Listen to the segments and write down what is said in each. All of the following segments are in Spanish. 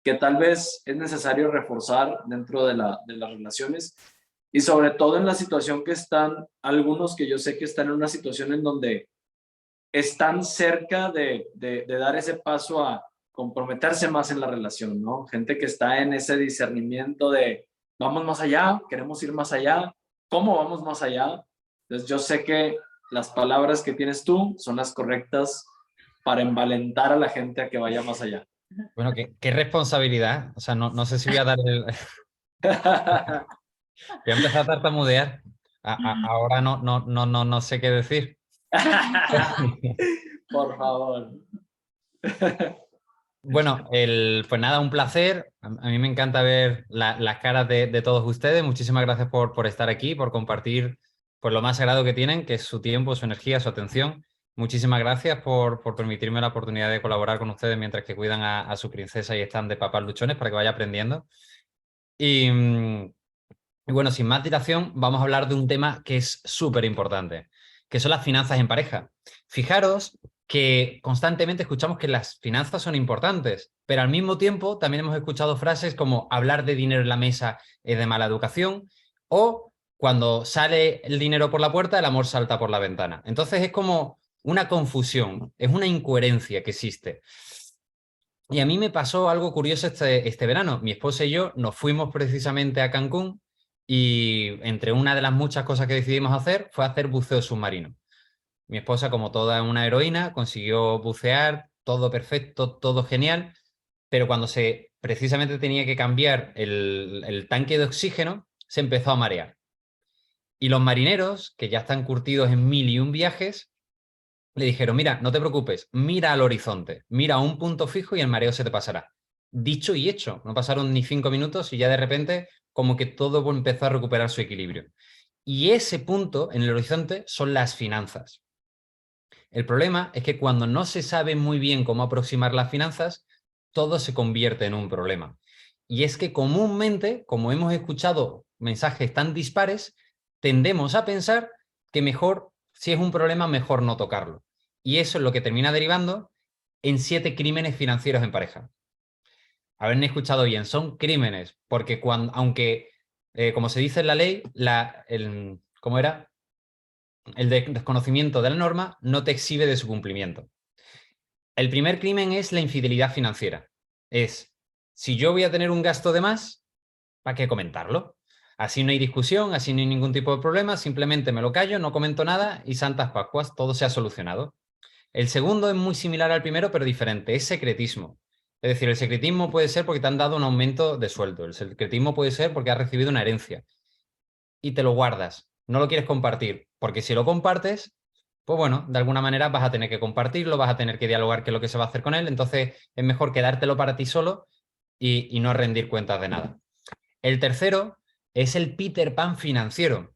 que tal vez es necesario reforzar dentro de las relaciones y sobre todo en la situación que están, algunos que yo sé que están en una situación en donde están cerca de dar ese paso a comprometerse más en la relación, ¿no? Gente que está en ese discernimiento de vamos más allá, queremos ir más allá, ¿cómo vamos más allá? Entonces yo sé que las palabras que tienes tú son las correctas para envalentar a la gente a que vaya más allá. Bueno, qué responsabilidad. O sea, no sé si voy a dar el... Voy a empezar a tartamudear. Ahora no sé qué decir. Por favor. Bueno, pues nada, un placer. A mí me encanta ver las caras de todos ustedes. Muchísimas gracias por estar aquí, por compartir pues, lo más sagrado que tienen, que es su tiempo, su energía, su atención. Muchísimas gracias por permitirme la oportunidad de colaborar con ustedes mientras que cuidan a su princesa y están de papás luchones para que vaya aprendiendo. Y, y bueno, sin más dilación, vamos a hablar de un tema que es súper importante, que son las finanzas en pareja. Fijaros que constantemente escuchamos que las finanzas son importantes, pero al mismo tiempo también hemos escuchado frases como hablar de dinero en la mesa es de mala educación o cuando sale el dinero por la puerta, el amor salta por la ventana. Entonces es como una confusión, es una incoherencia que existe. Y a mí me pasó algo curioso este verano. Mi esposa y yo nos fuimos precisamente a Cancún y entre una de las muchas cosas que decidimos hacer fue hacer buceo submarino. Mi esposa, como toda una heroína, consiguió bucear, todo perfecto, todo genial, pero cuando se precisamente tenía que cambiar el tanque de oxígeno, se empezó a marear. Y los marineros, que ya están curtidos en mil y un viajes, le dijeron, mira, no te preocupes, mira al horizonte, mira a un punto fijo y el mareo se te pasará. Dicho y hecho, no pasaron ni 5 minutos y ya de repente como que todo empezó a recuperar su equilibrio. Y ese punto en el horizonte son las finanzas. El problema es que cuando no se sabe muy bien cómo aproximar las finanzas, todo se convierte en un problema. Y es que comúnmente, como hemos escuchado mensajes tan dispares, tendemos a pensar que mejor, si es un problema, mejor no tocarlo. Y eso es lo que termina derivando en 7 crímenes financieros en pareja. Haberme escuchado bien, son crímenes, porque cuando, aunque, como se dice en la ley, ¿cómo era? El desconocimiento de la norma no te exhibe de su cumplimiento. El primer crimen es la infidelidad financiera. Es, si yo voy a tener un gasto de más, ¿para qué comentarlo? Así no hay discusión, así no hay ningún tipo de problema, simplemente me lo callo, no comento nada y santas pascuas, todo se ha solucionado. El segundo es muy similar al primero, pero diferente, es secretismo. Es decir, el secretismo puede ser porque te han dado un aumento de sueldo, el secretismo puede ser porque has recibido una herencia y te lo guardas, no lo quieres compartir, porque si lo compartes, pues bueno, de alguna manera vas a tener que compartirlo, vas a tener que dialogar qué es lo que se va a hacer con él, entonces es mejor quedártelo para ti solo y no rendir cuentas de nada. El tercero es el Peter Pan financiero.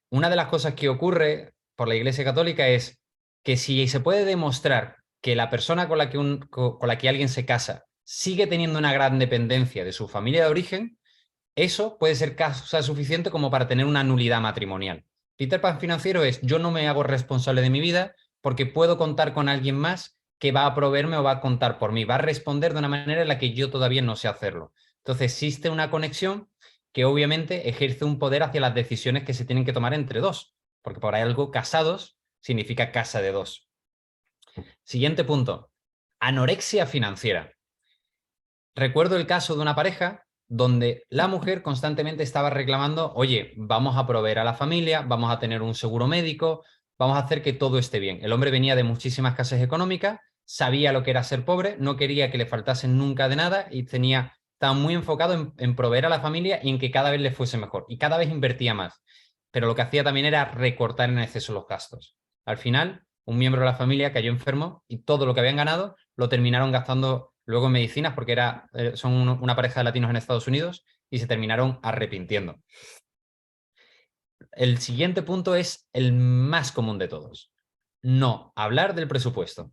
Una de las cosas que ocurre por la Iglesia Católica es que si se puede demostrar que la persona con la que alguien se casa sigue teniendo una gran dependencia de su familia de origen, eso puede ser causa suficiente como para tener una nulidad matrimonial. Peter Pan financiero es yo no me hago responsable de mi vida porque puedo contar con alguien más que va a proveerme o va a contar por mí, va a responder de una manera en la que yo todavía no sé hacerlo. Entonces existe una conexión que obviamente ejerce un poder hacia las decisiones que se tienen que tomar entre dos, porque por algo casados significa casa de dos. Siguiente punto, anorexia financiera. Recuerdo el caso de una pareja donde la mujer constantemente estaba reclamando, oye, vamos a proveer a la familia, vamos a tener un seguro médico, vamos a hacer que todo esté bien. El hombre venía de muchísima escasez económica, sabía lo que era ser pobre, no quería que le faltasen nunca de nada y estaba muy enfocado en proveer a la familia y en que cada vez le fuese mejor. Y cada vez invertía más. Pero lo que hacía también era recortar en exceso los gastos. Al final, un miembro de la familia cayó enfermo y todo lo que habían ganado lo terminaron gastando luego en medicinas porque son una pareja de latinos en Estados Unidos y se terminaron arrepintiendo. El siguiente punto es el más común de todos. No hablar del presupuesto.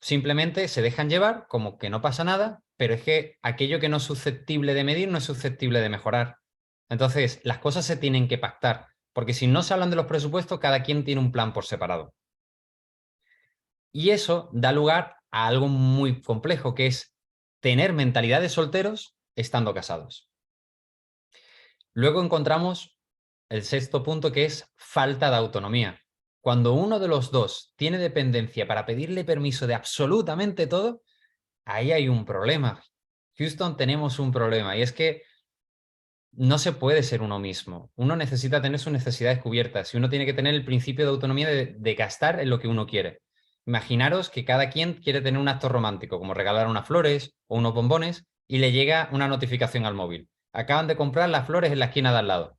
Simplemente se dejan llevar como que no pasa nada, pero es que aquello que no es susceptible de medir no es susceptible de mejorar. Entonces, las cosas se tienen que pactar, porque si no se hablan de los presupuestos, cada quien tiene un plan por separado. Y eso da lugar a algo muy complejo, que es tener mentalidad de solteros estando casados. Luego encontramos el sexto punto, que es falta de autonomía. Cuando uno de los dos tiene dependencia para pedirle permiso de absolutamente todo, ahí hay un problema. Houston, tenemos un problema, y es que no se puede ser uno mismo. Uno necesita tener sus necesidades cubiertas y uno tiene que tener el principio de autonomía de gastar en lo que uno quiere. Imaginaros que cada quien quiere tener un acto romántico, como regalar unas flores o unos bombones, y le llega una notificación al móvil. Acaban de comprar las flores en la esquina de al lado.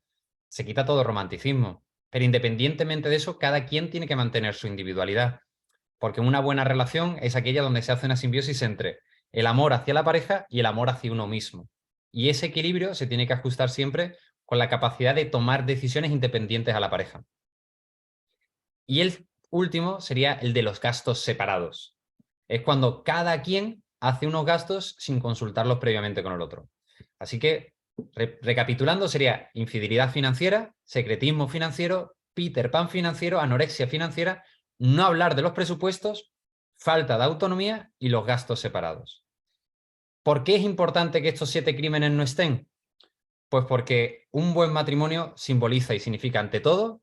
Se quita todo romanticismo. Pero independientemente de eso, cada quien tiene que mantener su individualidad. Porque una buena relación es aquella donde se hace una simbiosis entre el amor hacia la pareja y el amor hacia uno mismo. Y ese equilibrio se tiene que ajustar siempre con la capacidad de tomar decisiones independientes a la pareja. Y el último sería el de los gastos separados. Es cuando cada quien hace unos gastos sin consultarlos previamente con el otro. Así que, recapitulando, sería infidelidad financiera, secretismo financiero, Peter Pan financiero, anorexia financiera, no hablar de los presupuestos, falta de autonomía y los gastos separados. ¿Por qué es importante que estos 7 crímenes no estén? Pues porque un buen matrimonio simboliza y significa, ante todo,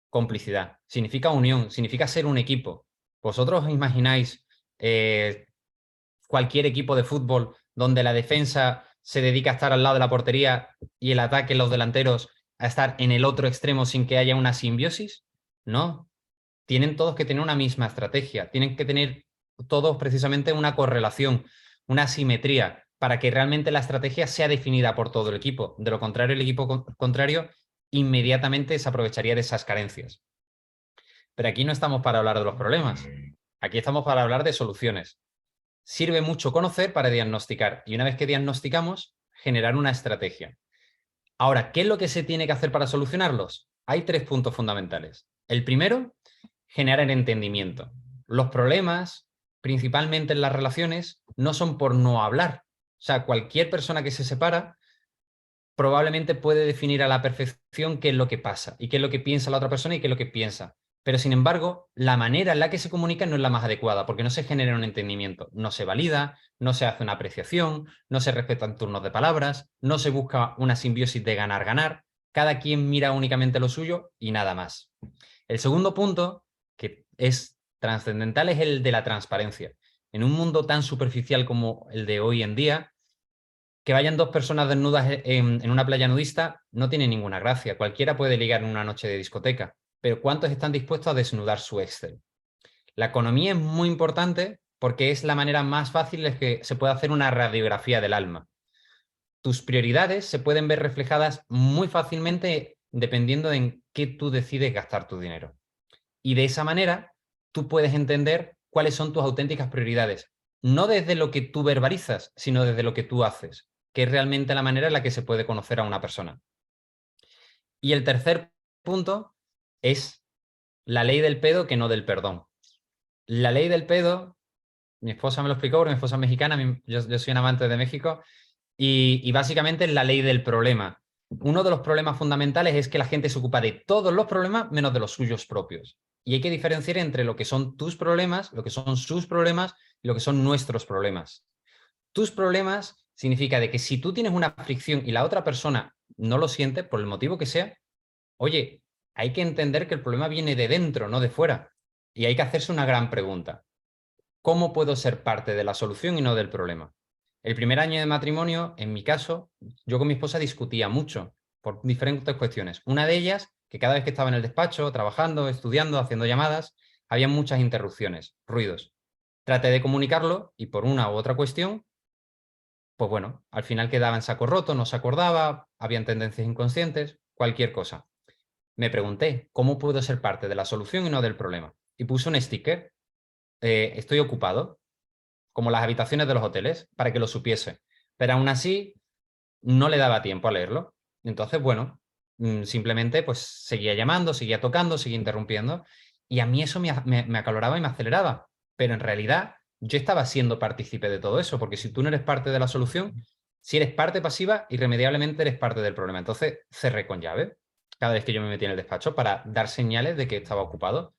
complicidad, significa unión, significa ser un equipo. ¿Vosotros os imagináis cualquier equipo de fútbol donde la defensa se dedica a estar al lado de la portería y el ataque, los delanteros, a estar en el otro extremo sin que haya una simbiosis? No. Tienen todos que tener una misma estrategia, tienen que tener todos precisamente una correlación, una simetría, para que realmente la estrategia sea definida por todo el equipo. De lo contrario, el equipo contrario inmediatamente se aprovecharía de esas carencias. Pero aquí no estamos para hablar de los problemas, aquí estamos para hablar de soluciones. Sirve mucho conocer para diagnosticar, y una vez que diagnosticamos, generar una estrategia. Ahora, ¿qué es lo que se tiene que hacer para solucionarlos? Hay 3 puntos fundamentales. El primero, generar el entendimiento. Los problemas, principalmente en las relaciones, no son por no hablar. O sea, cualquier persona que se separa probablemente puede definir a la perfección qué es lo que pasa y qué es lo que piensa la otra persona y qué es lo que piensa. Pero, sin embargo, la manera en la que se comunica no es la más adecuada, porque no se genera un entendimiento, no se valida, no se hace una apreciación, no se respetan turnos de palabras, no se busca una simbiosis de ganar-ganar, cada quien mira únicamente lo suyo y nada más. El segundo punto, que es trascendental, es el de la transparencia. En un mundo tan superficial como el de hoy en día, que vayan 2 personas desnudas en una playa nudista no tiene ninguna gracia. Cualquiera puede ligar en una noche de discoteca, pero ¿cuántos están dispuestos a desnudar su Excel? La economía es muy importante porque es la manera más fácil de que se puede hacer una radiografía del alma. Tus prioridades se pueden ver reflejadas muy fácilmente dependiendo de en qué tú decides gastar tu dinero. Y de esa manera tú puedes entender cuáles son tus auténticas prioridades, no desde lo que tú verbalizas, sino desde lo que tú haces, que es realmente la manera en la que se puede conocer a una persona. Y el tercer punto es la ley del pedo, que no del perdón. La ley del pedo, mi esposa me lo explicó, porque mi esposa es mexicana, yo soy un amante de México, y básicamente es la ley del problema. Uno de los problemas fundamentales es que la gente se ocupa de todos los problemas menos de los suyos propios. Y hay que diferenciar entre lo que son tus problemas, lo que son sus problemas y lo que son nuestros problemas. Tus problemas significa de que si tú tienes una fricción y la otra persona no lo siente, por el motivo que sea, oye, hay que entender que el problema viene de dentro, no de fuera. Y hay que hacerse una gran pregunta. ¿Cómo puedo ser parte de la solución y no del problema? El primer año de matrimonio, en mi caso, yo con mi esposa discutía mucho por diferentes cuestiones. Una de ellas, que cada vez que estaba en el despacho, trabajando, estudiando, haciendo llamadas, había muchas interrupciones, ruidos. Traté de comunicarlo y por una u otra cuestión, pues bueno, al final quedaba en saco roto, no se acordaba, habían tendencias inconscientes, cualquier cosa. Me pregunté, ¿cómo puedo ser parte de la solución y no del problema? Y puse un sticker, estoy ocupado, como las habitaciones de los hoteles, para que lo supiese. Pero aún así, no le daba tiempo a leerlo. Entonces, bueno, simplemente pues seguía llamando, seguía tocando, seguía interrumpiendo. Y a mí eso me acaloraba y me aceleraba. Pero en realidad, yo estaba siendo partícipe de todo eso, porque si tú no eres parte de la solución, si eres parte pasiva, irremediablemente eres parte del problema. Entonces, cerré con llave cada vez que yo me metía en el despacho para dar señales de que estaba ocupado.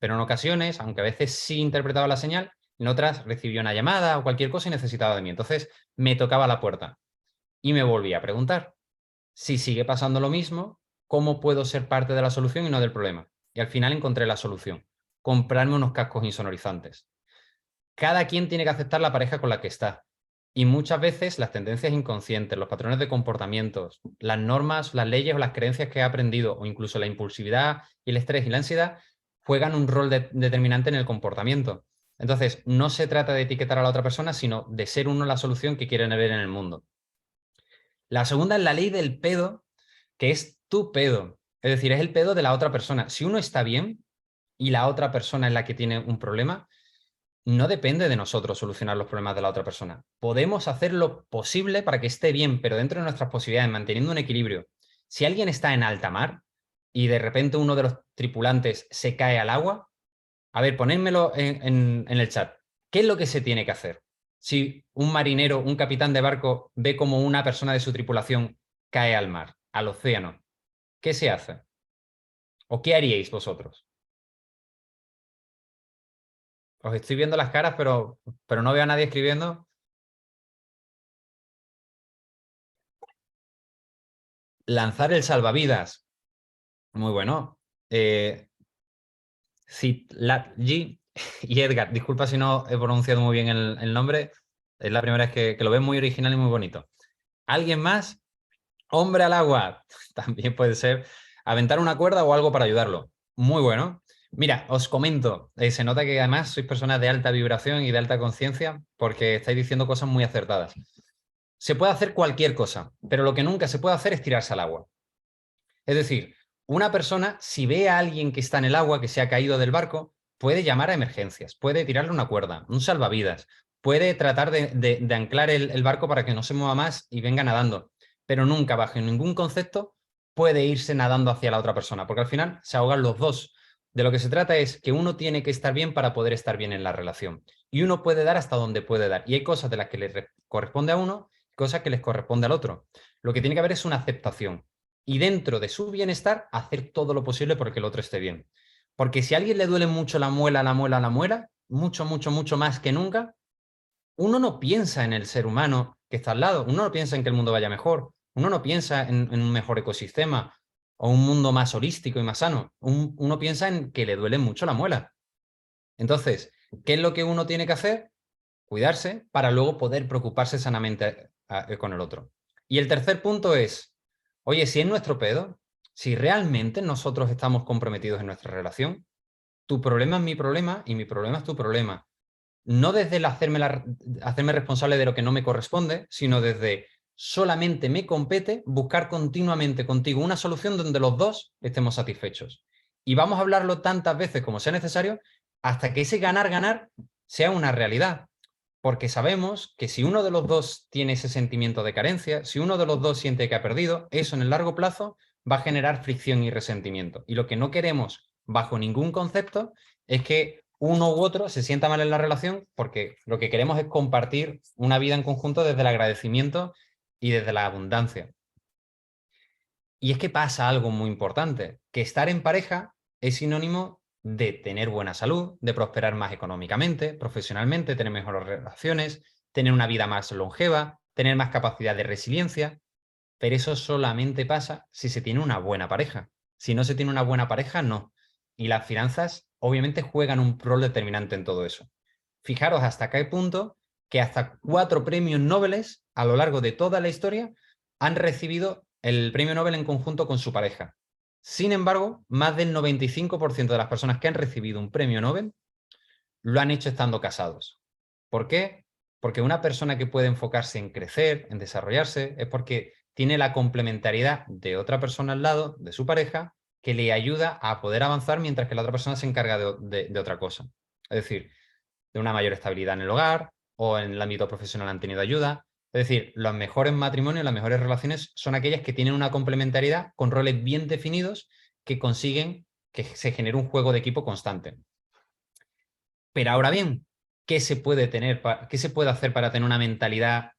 Pero en ocasiones, aunque a veces sí interpretaba la señal, En otras recibió una llamada o cualquier cosa y necesitaba de mí. Entonces me tocaba la puerta y me volví a preguntar, si sigue pasando lo mismo, ¿cómo puedo ser parte de la solución y no del problema? Y al final encontré la solución, comprarme unos cascos insonorizantes. Cada quien tiene que aceptar la pareja con la que está. Y muchas veces las tendencias inconscientes, los patrones de comportamientos, las normas, las leyes o las creencias que he aprendido, o incluso la impulsividad y el estrés y la ansiedad, juegan un rol determinante en el comportamiento. Entonces, no se trata de etiquetar a la otra persona, sino de ser uno la solución que quieren ver en el mundo. La segunda es la ley del pedo, que es tu pedo. Es decir, es el pedo de la otra persona. Si uno está bien y la otra persona es la que tiene un problema, no depende de nosotros solucionar los problemas de la otra persona. Podemos hacer lo posible para que esté bien, pero dentro de nuestras posibilidades, manteniendo un equilibrio. Si alguien está en alta mar y de repente uno de los tripulantes se cae al agua, a ver, ponérmelo en el chat. ¿Qué es lo que se tiene que hacer? Si un marinero, un capitán de barco, ve como una persona de su tripulación cae al mar, al océano, ¿qué se hace? ¿O qué haríais vosotros? Os estoy viendo las caras, pero no veo a nadie escribiendo. Lanzar el salvavidas. Muy bueno. G y Edgar, disculpa si no he pronunciado muy bien el nombre. Es la primera vez que lo veo, muy original y muy bonito. ¿Alguien más? Hombre al agua. También puede ser aventar una cuerda o algo para ayudarlo. Muy bueno. Mira, os comento, se nota que además sois personas de alta vibración y de alta conciencia porque estáis diciendo cosas muy acertadas. Se puede hacer cualquier cosa, pero lo que nunca se puede hacer es tirarse al agua. Es decir, una persona, si ve a alguien que está en el agua, que se ha caído del barco, puede llamar a emergencias, puede tirarle una cuerda, un salvavidas, puede tratar de anclar el barco para que no se mueva más y venga nadando, pero nunca, bajo ningún concepto, puede irse nadando hacia la otra persona, porque al final se ahogan los dos. De lo que se trata es que uno tiene que estar bien para poder estar bien en la relación. Y uno puede dar hasta donde puede dar. Y hay cosas de las que le corresponde a uno, cosas que les corresponde al otro. Lo que tiene que haber es una aceptación y dentro de su bienestar hacer todo lo posible porque el otro esté bien. Porque si a alguien le duele mucho la muela, mucho, mucho, mucho más que nunca, uno no piensa en el ser humano que está al lado, uno no piensa en que el mundo vaya mejor, uno no piensa en un mejor ecosistema o un mundo más holístico y más sano, uno piensa en que le duele mucho la muela. Entonces, ¿qué es lo que uno tiene que hacer? Cuidarse para luego poder preocuparse sanamente con el otro. Y el tercer punto es, oye, si es nuestro pedo, si realmente nosotros estamos comprometidos en nuestra relación, tu problema es mi problema y mi problema es tu problema. No desde el hacerme responsable de lo que no me corresponde, sino desde solamente me compete buscar continuamente contigo una solución donde los dos estemos satisfechos. Y vamos a hablarlo tantas veces como sea necesario hasta que ese ganar-ganar sea una realidad. Porque sabemos que si uno de los dos tiene ese sentimiento de carencia, si uno de los dos siente que ha perdido, eso en el largo plazo va a generar fricción y resentimiento. Y lo que no queremos bajo ningún concepto es que uno u otro se sienta mal en la relación, porque lo que queremos es compartir una vida en conjunto desde el agradecimiento y desde la abundancia. Y es que pasa algo muy importante, que estar en pareja es sinónimo de tener buena salud, de prosperar más económicamente, profesionalmente, tener mejores relaciones, tener una vida más longeva, tener más capacidad de resiliencia, pero eso solamente pasa si se tiene una buena pareja. Si no se tiene una buena pareja, no. Y las finanzas obviamente juegan un rol determinante en todo eso. Fijaros hasta qué punto que hasta 4 premios Nobel a lo largo de toda la historia han recibido el premio Nobel en conjunto con su pareja. Sin embargo, más del 95% de las personas que han recibido un premio Nobel lo han hecho estando casados. ¿Por qué? Porque una persona que puede enfocarse en crecer, en desarrollarse, es porque tiene la complementariedad de otra persona al lado, de su pareja, que le ayuda a poder avanzar mientras que la otra persona se encarga de otra cosa. Es decir, de una mayor estabilidad en el hogar o en el ámbito profesional han tenido ayuda. Es decir, los mejores matrimonios, las mejores relaciones son aquellas que tienen una complementariedad con roles bien definidos que consiguen que se genere un juego de equipo constante. Pero ahora bien, ¿qué se puede hacer para tener una mentalidad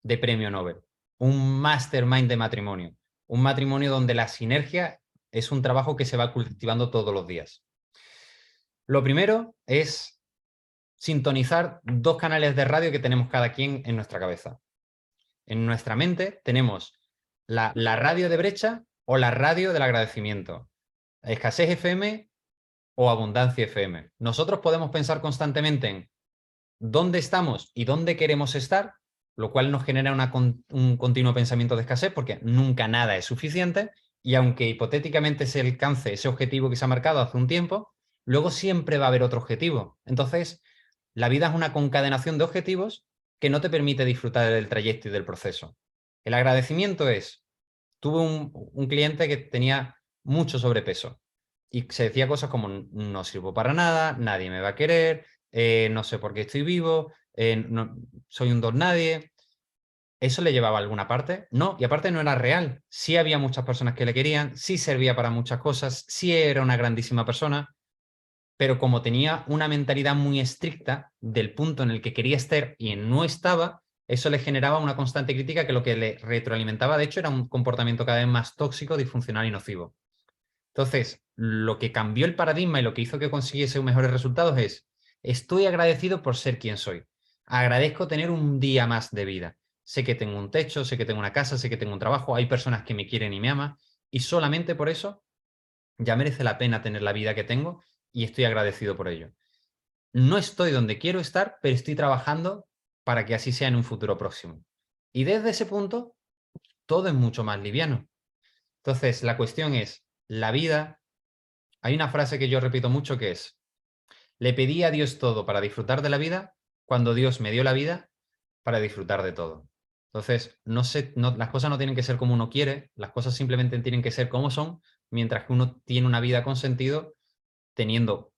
de premio Nobel? Un mastermind de matrimonio. Un matrimonio donde la sinergia es un trabajo que se va cultivando todos los días. Lo primero es sintonizar dos canales de radio que tenemos cada quien en nuestra cabeza. En nuestra mente tenemos la radio de brecha o la radio del agradecimiento, escasez FM o abundancia FM. Nosotros podemos pensar constantemente en dónde estamos y dónde queremos estar, lo cual nos genera un continuo pensamiento de escasez porque nunca nada es suficiente y aunque hipotéticamente se alcance ese objetivo que se ha marcado hace un tiempo, luego siempre va a haber otro objetivo. Entonces, la vida es una concadenación de objetivos que no te permite disfrutar del trayecto y del proceso. El agradecimiento es, tuve un cliente que tenía mucho sobrepeso y se decía cosas como no sirvo para nada, nadie me va a querer, no sé por qué estoy vivo, no, soy un don nadie. ¿Eso le llevaba a alguna parte? No, y aparte no era real. Sí había muchas personas que le querían, sí servía para muchas cosas, sí era una grandísima persona, pero como tenía una mentalidad muy estricta del punto en el que quería estar y no estaba, eso le generaba una constante crítica que lo que le retroalimentaba, de hecho, era un comportamiento cada vez más tóxico, disfuncional y nocivo. Entonces, lo que cambió el paradigma y lo que hizo que consiguiese mejores resultados es, estoy agradecido por ser quien soy. Agradezco tener un día más de vida. Sé que tengo un techo, sé que tengo una casa, sé que tengo un trabajo, hay personas que me quieren y me aman, y solamente por eso ya merece la pena tener la vida que tengo y estoy agradecido por ello. No estoy donde quiero estar, pero estoy trabajando para que así sea en un futuro próximo. Y desde ese punto, todo es mucho más liviano. Entonces, la cuestión es, la vida, hay una frase que yo repito mucho que es, le pedí a Dios todo para disfrutar de la vida, cuando Dios me dio la vida para disfrutar de todo. Entonces, las cosas no tienen que ser como uno quiere, las cosas simplemente tienen que ser como son, mientras que uno tiene una vida con sentido, teniendo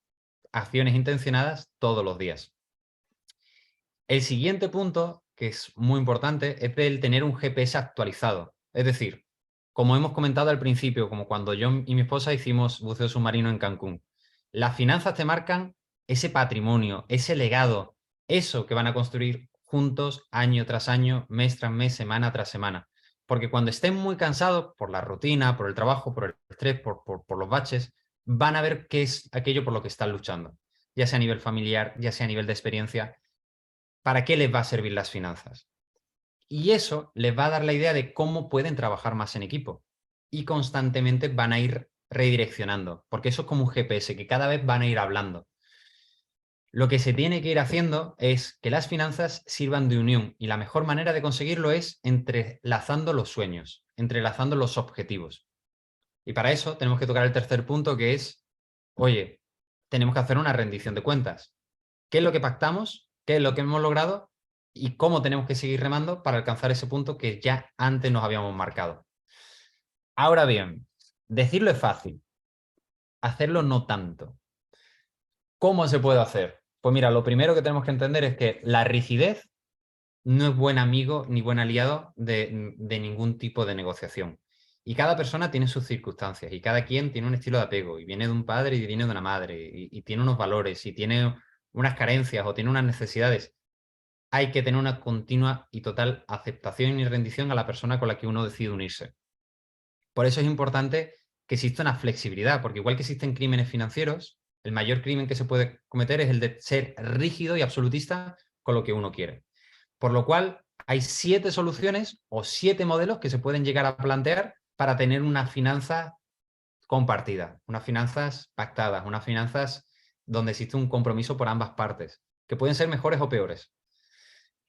acciones intencionadas todos los días. El siguiente punto, que es muy importante, es el tener un GPS actualizado. Es decir, como hemos comentado al principio, como cuando yo y mi esposa hicimos buceo submarino en Cancún, las finanzas te marcan ese patrimonio, ese legado, eso que van a construir juntos año tras año, mes tras mes, semana tras semana. Porque cuando estén muy cansados por la rutina, por el trabajo, por el estrés, por los baches, van a ver qué es aquello por lo que están luchando, ya sea a nivel familiar, ya sea a nivel de experiencia, para qué les va a servir las finanzas. Y eso les va a dar la idea de cómo pueden trabajar más en equipo. Y constantemente van a ir redireccionando, porque eso es como un GPS, que cada vez van a ir hablando. Lo que se tiene que ir haciendo es que las finanzas sirvan de unión y la mejor manera de conseguirlo es entrelazando los sueños, entrelazando los objetivos. Y para eso tenemos que tocar el tercer punto, que es, oye, tenemos que hacer una rendición de cuentas. ¿Qué es lo que pactamos? ¿Qué es lo que hemos logrado? ¿Y cómo tenemos que seguir remando para alcanzar ese punto que ya antes nos habíamos marcado? Ahora bien, decirlo es fácil, hacerlo no tanto. ¿Cómo se puede hacer? Pues mira, lo primero que tenemos que entender es que la rigidez no es buen amigo ni buen aliado de ningún tipo de negociación. Y cada persona tiene sus circunstancias y cada quien tiene un estilo de apego y viene de un padre y viene de una madre y tiene unos valores y tiene unas carencias o tiene unas necesidades. Hay que tener una continua y total aceptación y rendición a la persona con la que uno decide unirse. Por eso es importante que exista una flexibilidad, porque igual que existen crímenes financieros, el mayor crimen que se puede cometer es el de ser rígido y absolutista con lo que uno quiere. Por lo cual, hay 7 soluciones o 7 modelos que se pueden llegar a plantear para tener una finanza compartida, unas finanzas pactadas, unas finanzas donde existe un compromiso por ambas partes, que pueden ser mejores o peores.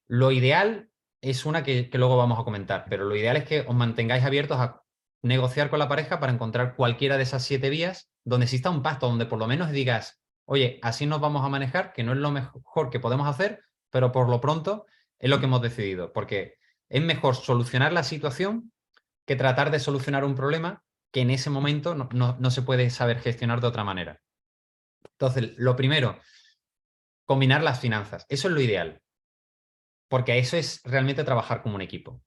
Lo ideal es una que luego vamos a comentar, pero lo ideal es que os mantengáis abiertos a negociar con la pareja para encontrar cualquiera de esas 7 vías donde exista un pacto, donde por lo menos digas, oye, así nos vamos a manejar, que no es lo mejor que podemos hacer, pero por lo pronto es lo que hemos decidido, porque es mejor solucionar la situación que tratar de solucionar un problema que en ese momento no se puede saber gestionar de otra manera. Entonces, lo primero, combinar las finanzas. Eso es lo ideal, porque eso es realmente trabajar como un equipo.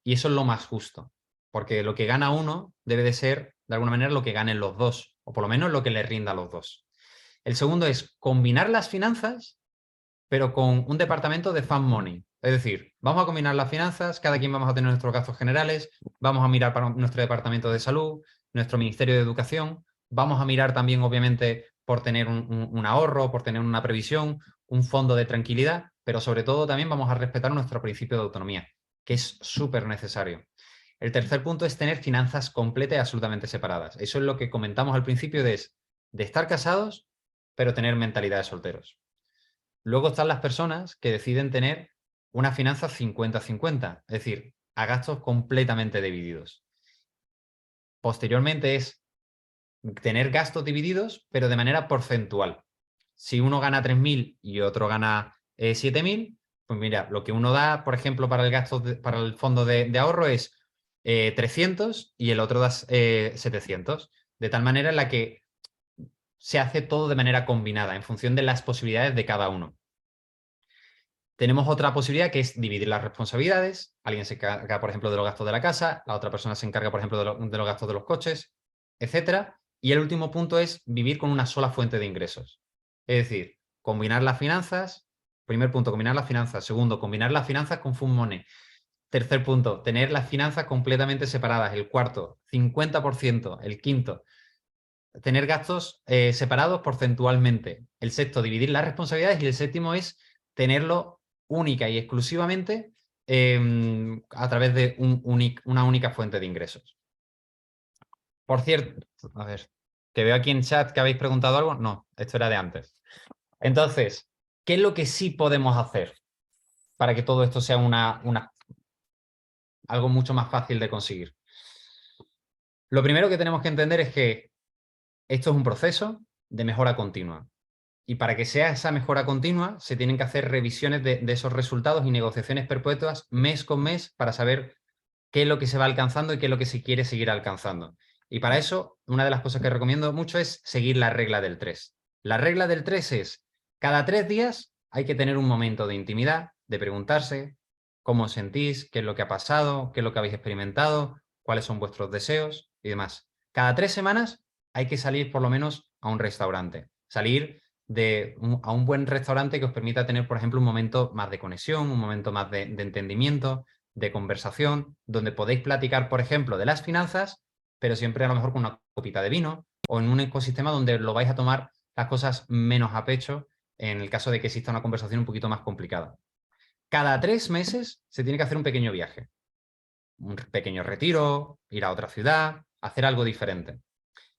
Y eso es lo más justo, porque lo que gana uno debe de ser, de alguna manera, lo que ganen los dos, o por lo menos lo que les rinda a los dos. El segundo es combinar las finanzas, pero con un departamento de fund money. Es decir, vamos a combinar las finanzas, cada quien vamos a tener nuestros gastos generales, vamos a mirar para nuestro departamento de salud, nuestro ministerio de educación, vamos a mirar también, obviamente, por tener un ahorro, por tener una previsión, un fondo de tranquilidad, pero sobre todo también vamos a respetar nuestro principio de autonomía, que es súper necesario. El tercer punto es tener finanzas completas y absolutamente separadas. Eso es lo que comentamos al principio de estar casados, pero tener mentalidad de solteros. Luego están las personas que deciden tener una finanza 50-50, es decir, a gastos completamente divididos. Posteriormente es tener gastos divididos, pero de manera porcentual. Si uno gana 3.000 y otro gana 7.000, pues mira, lo que uno da, por ejemplo, para el gasto para el fondo de ahorro es 300 y el otro da 700. De tal manera en la que se hace todo de manera combinada, en función de las posibilidades de cada uno. Tenemos otra posibilidad que es dividir las responsabilidades. Alguien se encarga, por ejemplo, de los gastos de la casa, la otra persona se encarga, por ejemplo, de los gastos de los coches, etcétera. Y el último punto es vivir con una sola fuente de ingresos. Es decir, combinar las finanzas. Primer punto, combinar las finanzas. Segundo, combinar las finanzas con Fund Money. Tercer punto, tener las finanzas completamente separadas. El cuarto, 50%. El quinto, tener gastos separados porcentualmente. El sexto, dividir las responsabilidades. Y el séptimo es tenerlo única y exclusivamente a través de una única fuente de ingresos. Por cierto, a ver, que veo aquí en chat que habéis preguntado algo. No, esto era de antes. Entonces, ¿qué es lo que sí podemos hacer para que todo esto sea algo mucho más fácil de conseguir? Lo primero que tenemos que entender es que esto es un proceso de mejora continua. Y para que sea esa mejora continua, se tienen que hacer revisiones de esos resultados y negociaciones perpetuas mes con mes para saber qué es lo que se va alcanzando y qué es lo que se quiere seguir alcanzando. Y para eso, una de las cosas que recomiendo mucho es seguir la regla del 3. La regla del 3 es, cada 3 días hay que tener un momento de intimidad, de preguntarse cómo os sentís, qué es lo que ha pasado, qué es lo que habéis experimentado, cuáles son vuestros deseos y demás. Cada 3 semanas hay que salir por lo menos a un restaurante. Salir a un buen restaurante que os permita tener, por ejemplo, un momento más de conexión, un momento más de entendimiento, de conversación, donde podéis platicar, por ejemplo, de las finanzas, pero siempre a lo mejor con una copita de vino o en un ecosistema donde lo vais a tomar las cosas menos a pecho en el caso de que exista una conversación un poquito más complicada. Cada 3 meses se tiene que hacer un pequeño viaje, un pequeño retiro, ir a otra ciudad, hacer algo diferente.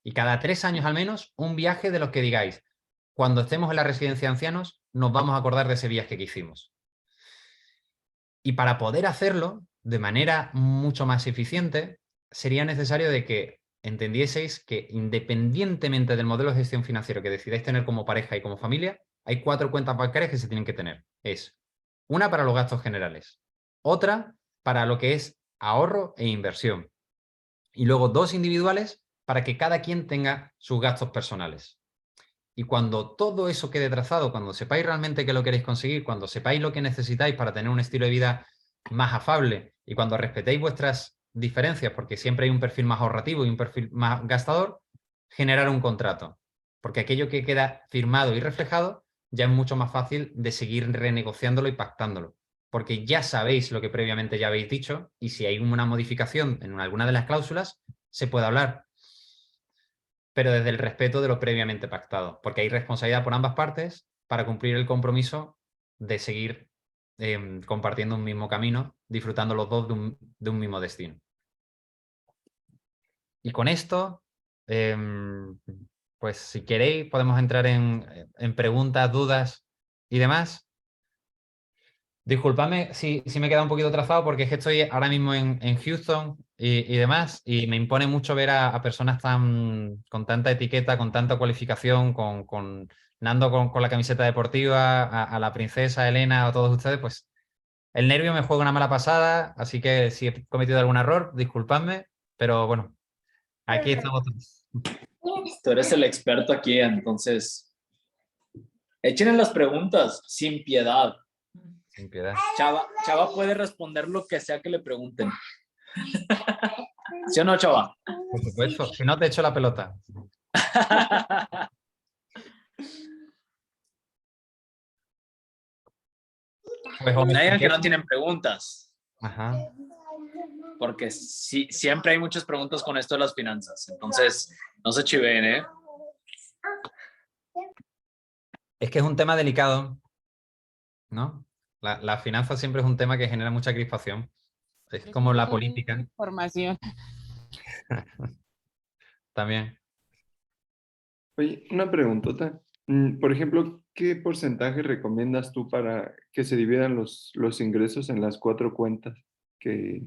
Y cada 3 años al menos un viaje de los que digáis, cuando estemos en la residencia de ancianos, nos vamos a acordar de ese viaje que hicimos. Y para poder hacerlo de manera mucho más eficiente, sería necesario de que entendieseis que independientemente del modelo de gestión financiero que decidáis tener como pareja y como familia, hay 4 cuentas bancarias que se tienen que tener. Es una para los gastos generales, otra para lo que es ahorro e inversión, y luego 2 individuales para que cada quien tenga sus gastos personales. Y cuando todo eso quede trazado, cuando sepáis realmente qué lo queréis conseguir, cuando sepáis lo que necesitáis para tener un estilo de vida más afable y cuando respetéis vuestras diferencias, porque siempre hay un perfil más ahorrativo y un perfil más gastador, generar un contrato. Porque aquello que queda firmado y reflejado ya es mucho más fácil de seguir renegociándolo y pactándolo. Porque ya sabéis lo que previamente ya habéis dicho y si hay una modificación en alguna de las cláusulas, se puede hablar, pero desde el respeto de lo previamente pactado, porque hay responsabilidad por ambas partes para cumplir el compromiso de seguir compartiendo un mismo camino, disfrutando los dos de un mismo destino. Y con esto, pues si queréis, podemos entrar en preguntas, dudas y demás. Disculpadme si me he quedado un poquito trazado porque es que estoy ahora mismo en Houston y demás y me impone mucho ver a personas con tanta etiqueta, con tanta cualificación, con Nando con la camiseta deportiva, a la princesa Elena, a todos ustedes, pues el nervio me juega una mala pasada, así que si he cometido algún error, disculpadme, pero bueno, aquí estamos todos. Tú eres el experto aquí, entonces échenle las preguntas sin piedad. Sin piedad. Chava puede responder lo que sea que le pregunten. ¿Sí o no, Chava? Por supuesto, si no te echo la pelota. Pues, No digan que no tienen preguntas. Ajá. Porque sí, siempre hay muchas preguntas con esto de las finanzas. Entonces, no se chiveen, ¿eh? Es que es un tema delicado ¿no? La finanza siempre es un tema que genera mucha crispación. Es Es como un la boom de política información. también. Oye, una preguntota. Por ejemplo, ¿qué porcentaje recomiendas tú para que se dividan los ingresos en las 4 cuentas que,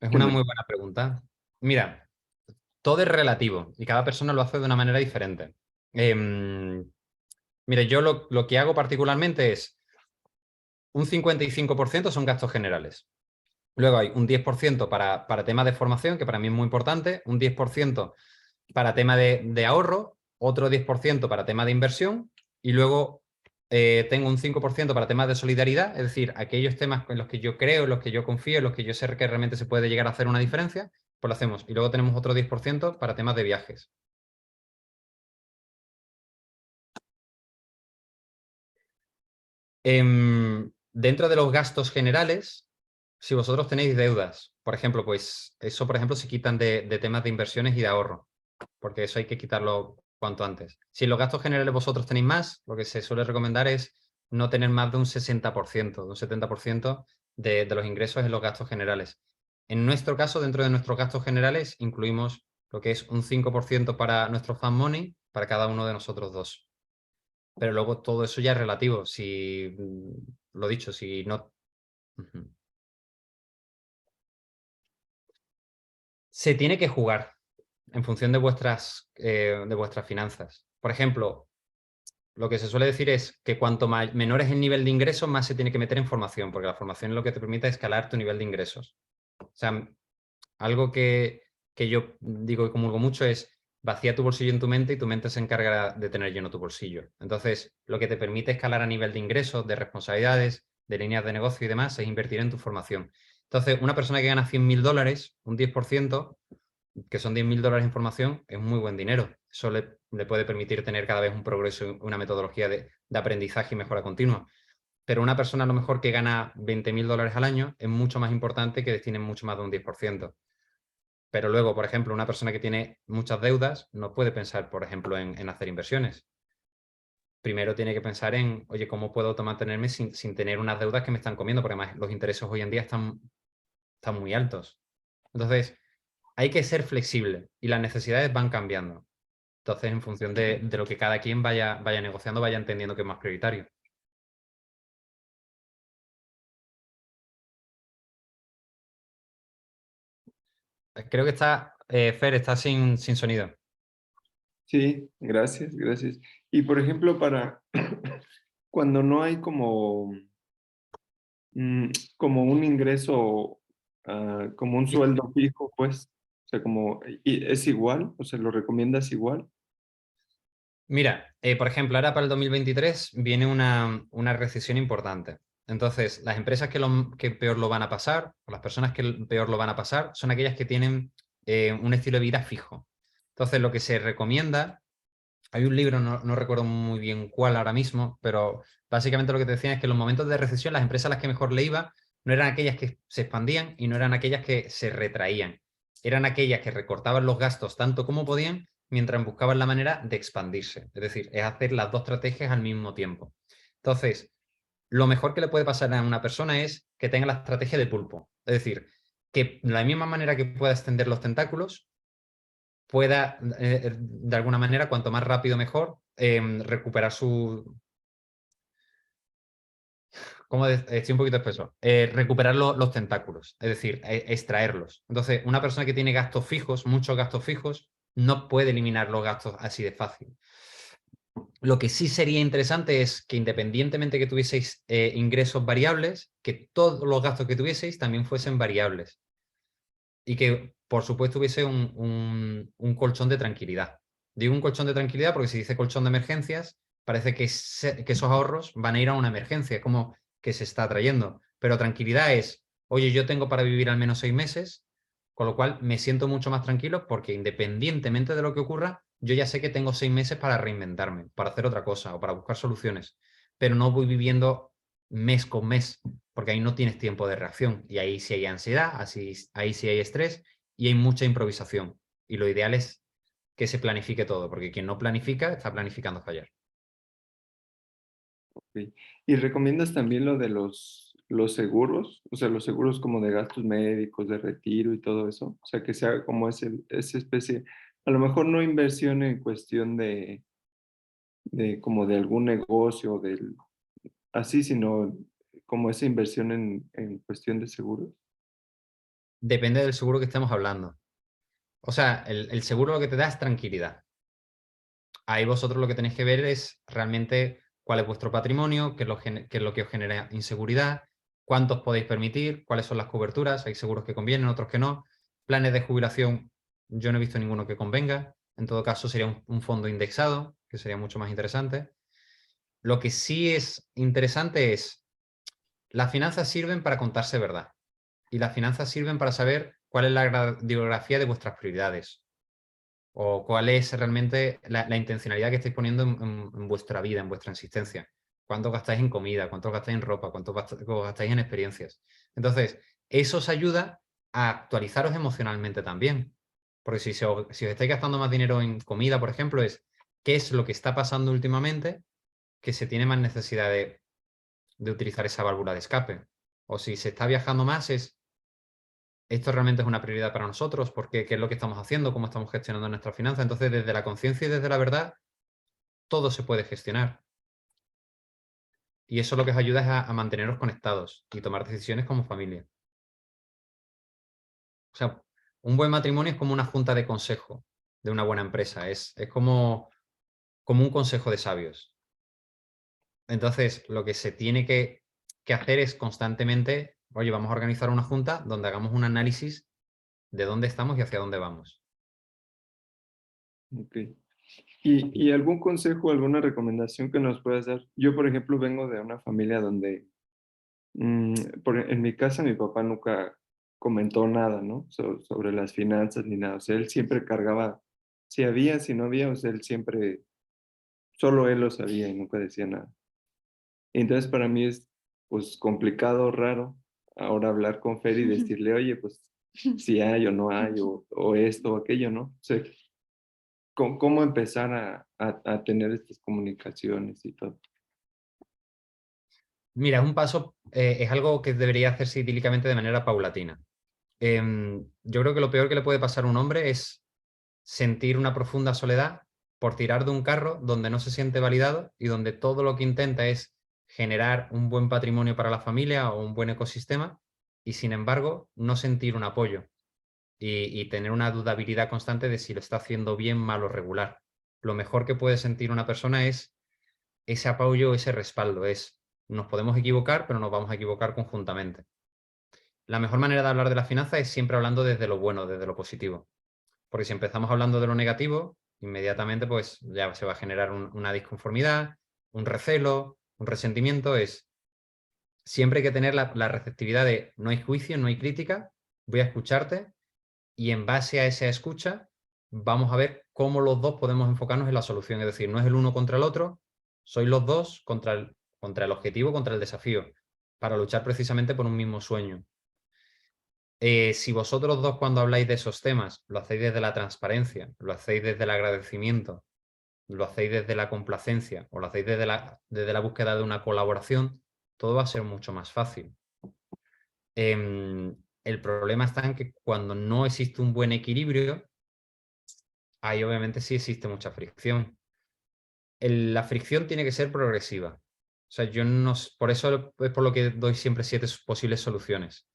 Es que una me... muy buena pregunta. Mira, todo es relativo y cada persona lo hace de una manera diferente. Mire, yo lo que hago particularmente es un 55% son gastos generales. Luego hay un 10% para temas de formación, que para mí es muy importante, un 10% para tema de ahorro, otro 10% para tema de inversión y luego tengo un 5% para temas de solidaridad, es decir, aquellos temas en los que yo creo, en los que yo confío, en los que yo sé que realmente se puede llegar a hacer una diferencia, pues lo hacemos. Y luego tenemos otro 10% para temas de viajes. Dentro de los gastos generales, si vosotros tenéis deudas, por ejemplo, pues eso, por ejemplo, se quitan de temas de inversiones y de ahorro, porque eso hay que quitarlo cuanto antes. Si en los gastos generales vosotros tenéis más, lo que se suele recomendar es no tener más de un 60%, de un 70% de los ingresos en los gastos generales. En nuestro caso, dentro de nuestros gastos generales, incluimos lo que es un 5% para nuestro fan money, para cada uno de nosotros dos. Pero luego todo eso ya es relativo. Si, lo dicho, si no... Se tiene que jugar en función de vuestras finanzas. Por ejemplo, lo que se suele decir es que cuanto menor es el nivel de ingresos, más se tiene que meter en formación, porque la formación es lo que te permite escalar tu nivel de ingresos. O sea, algo que yo digo y comulgo mucho es vacía tu bolsillo en tu mente y tu mente se encarga de tener lleno tu bolsillo. Entonces, lo que te permite escalar a nivel de ingresos, de responsabilidades, de líneas de negocio y demás, es invertir en tu formación. Entonces, una persona que gana $100.000, un 10%, que son $10.000 en formación, es muy buen dinero. Eso le puede permitir tener cada vez un progreso, una metodología de aprendizaje y mejora continua. Pero una persona a lo mejor que gana $20.000 al año es mucho más importante que destine mucho más de un 10%. Pero luego, por ejemplo, una persona que tiene muchas deudas no puede pensar, por ejemplo, en hacer inversiones. Primero tiene que pensar en, oye, ¿cómo puedo automantenerme sin tener unas deudas que me están comiendo? Porque además los intereses hoy en día están muy altos. Entonces, hay que ser flexible y las necesidades van cambiando. Entonces, en función de lo que cada quien vaya negociando, vaya entendiendo que es más prioritario. Creo que está, Fer, está sin sonido. Sí, gracias, gracias. Y por ejemplo, para cuando no hay como un ingreso, como un sueldo fijo, pues, o sea, ¿y es igual? O sea, ¿lo recomiendas igual? Mira, por ejemplo, ahora para el 2023 viene una recesión importante. Entonces, las empresas que peor lo van a pasar, o las personas que peor lo van a pasar, son aquellas que tienen un estilo de vida fijo. Entonces, lo que se recomienda, hay un libro, no recuerdo muy bien cuál ahora mismo, pero básicamente lo que te decían es que en los momentos de recesión las empresas a las que mejor le iba no eran aquellas que se expandían y no eran aquellas que se retraían. Eran aquellas que recortaban los gastos tanto como podían mientras buscaban la manera de expandirse. Es decir, es hacer las dos estrategias al mismo tiempo. Entonces, lo mejor que le puede pasar a una persona es que tenga la estrategia de pulpo. Es decir, que de la misma manera que pueda extender los tentáculos, pueda, de alguna manera, cuanto más rápido mejor, recuperar su... Estoy un poquito espeso. Recuperar los tentáculos, es decir, extraerlos. Entonces, una persona que tiene gastos fijos, muchos gastos fijos, no puede eliminar los gastos así de fácil. Lo que sí sería interesante es que independientemente que tuvieseis ingresos variables, que todos los gastos que tuvieseis también fuesen variables. Y que, por supuesto, hubiese un colchón de tranquilidad. Digo un colchón de tranquilidad porque si dice colchón de emergencias, parece que esos ahorros van a ir a una emergencia, como que se está trayendo. Pero tranquilidad es, oye, yo tengo para vivir al menos 6 meses, con lo cual me siento mucho más tranquilo porque independientemente de lo que ocurra, yo ya sé que tengo 6 meses para reinventarme, para hacer otra cosa o para buscar soluciones. Pero no voy viviendo mes con mes, porque ahí no tienes tiempo de reacción y ahí sí hay ansiedad, ahí sí hay estrés y hay mucha improvisación. Y lo ideal es que se planifique todo, porque quien no planifica está planificando fallar. Ok. ¿Y recomiendas también lo de los seguros? O sea, los seguros como de gastos médicos, de retiro y todo eso. O sea, que sea como esa especie, a lo mejor no inversión en cuestión de como de algún negocio, del, así, sino como esa inversión en cuestión de seguros. Depende del seguro que estemos hablando. O sea, el seguro lo que te da es tranquilidad. Ahí vosotros lo que tenéis que ver es realmente cuál es vuestro patrimonio, qué es lo que os genera inseguridad, cuántos podéis permitir, cuáles son las coberturas. Hay seguros que convienen, otros que no. Planes de jubilación, yo no he visto ninguno que convenga. En todo caso, sería un fondo indexado, que sería mucho más interesante. Lo que sí es interesante es, las finanzas sirven para contarse verdad. Y las finanzas sirven para saber cuál es la radiografía de vuestras prioridades o cuál es realmente la intencionalidad que estáis poniendo en vuestra vida, en vuestra existencia. ¿Cuánto gastáis en comida? ¿Cuánto gastáis en ropa? ¿Cuánto gastáis en experiencias? Entonces, eso os ayuda a actualizaros emocionalmente también. Porque si os estáis gastando más dinero en comida, por ejemplo, es qué es lo que está pasando últimamente que se tiene más necesidad de utilizar esa válvula de escape. O si se está viajando más, es esto realmente es una prioridad para nosotros, porque qué es lo que estamos haciendo, cómo estamos gestionando nuestras finanzas. Entonces, desde la conciencia y desde la verdad, todo se puede gestionar. Y eso lo que os ayuda es a manteneros conectados y tomar decisiones como familia. O sea, un buen matrimonio es como una junta de consejo de una buena empresa. Es como un consejo de sabios. Entonces, lo que se tiene que hacer es constantemente, oye, vamos a organizar una junta donde hagamos un análisis de dónde estamos y hacia dónde vamos. Ok. ¿Y algún consejo, alguna recomendación que nos puedas dar? Yo, por ejemplo, vengo de una familia donde en mi casa mi papá nunca comentó nada, ¿no? Sobre las finanzas ni nada. O sea, él siempre cargaba, si había, si no había, o sea, él siempre, solo él lo sabía y nunca decía nada. Entonces para mí es, pues, complicado, raro, ahora hablar con Fer y decirle, oye, pues, si hay o no hay, o esto o aquello, ¿no? O sea, ¿cómo empezar a tener estas comunicaciones y todo? Mira, es un paso, es algo que debería hacerse idílicamente de manera paulatina. Yo creo que lo peor que le puede pasar a un hombre es sentir una profunda soledad por tirar de un carro donde no se siente validado y donde todo lo que intenta es generar un buen patrimonio para la familia o un buen ecosistema y sin embargo no sentir un apoyo y tener una dudabilidad constante de si lo está haciendo bien, mal o regular. Lo mejor que puede sentir una persona es ese apoyo, ese respaldo, es nos podemos equivocar, pero nos vamos a equivocar conjuntamente. La mejor manera de hablar de las finanzas es siempre hablando desde lo bueno, desde lo positivo. Porque si empezamos hablando de lo negativo, inmediatamente pues ya se va a generar una disconformidad, un recelo, un resentimiento. Siempre hay que tener la receptividad de no hay juicio, no hay crítica, voy a escucharte y en base a esa escucha vamos a ver cómo los dos podemos enfocarnos en la solución. Es decir, no es el uno contra el otro, sois los dos contra el objetivo, contra el desafío, para luchar precisamente por un mismo sueño. Si vosotros dos cuando habláis de esos temas lo hacéis desde la transparencia, lo hacéis desde el agradecimiento, lo hacéis desde la complacencia o lo hacéis desde la búsqueda de una colaboración, todo va a ser mucho más fácil. El problema está en que cuando no existe un buen equilibrio, ahí obviamente sí existe mucha fricción. La fricción tiene que ser progresiva. O sea, yo no, por eso es por lo que doy siempre 7 posibles soluciones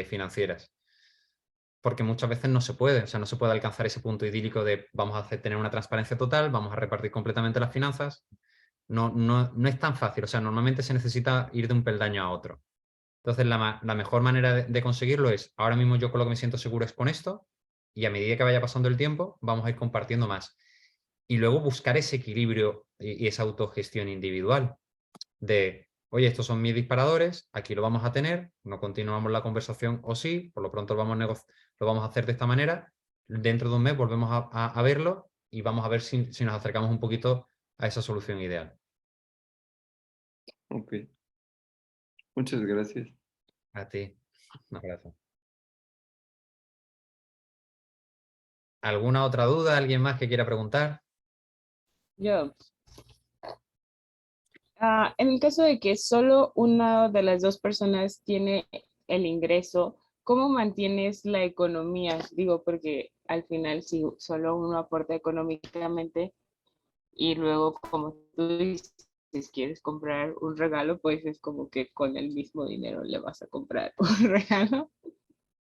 financieras. Porque muchas veces no se puede, o sea, no se puede alcanzar ese punto idílico de vamos a tener una transparencia total, vamos a repartir completamente las finanzas. No es tan fácil, o sea, normalmente se necesita ir de un peldaño a otro. Entonces, la mejor manera de conseguirlo es, ahora mismo yo con lo que me siento seguro es con esto, y a medida que vaya pasando el tiempo, vamos a ir compartiendo más. Y luego buscar ese equilibrio y esa autogestión individual de, oye, estos son mis disparadores, aquí lo vamos a tener, no continuamos la conversación o sí, por lo pronto lo vamos a hacer de esta manera, dentro de un mes volvemos a verlo y vamos a ver si nos acercamos un poquito a esa solución ideal. Ok, muchas gracias. A ti, un abrazo. ¿Alguna otra duda? ¿Alguien más que quiera preguntar? Yo, En el caso de que solo una de las dos personas tiene el ingreso, ¿cómo mantienes la economía? Digo, porque al final si solo uno aporta económicamente y luego como tú dices, quieres comprar un regalo, pues es como que con el mismo dinero le vas a comprar un regalo.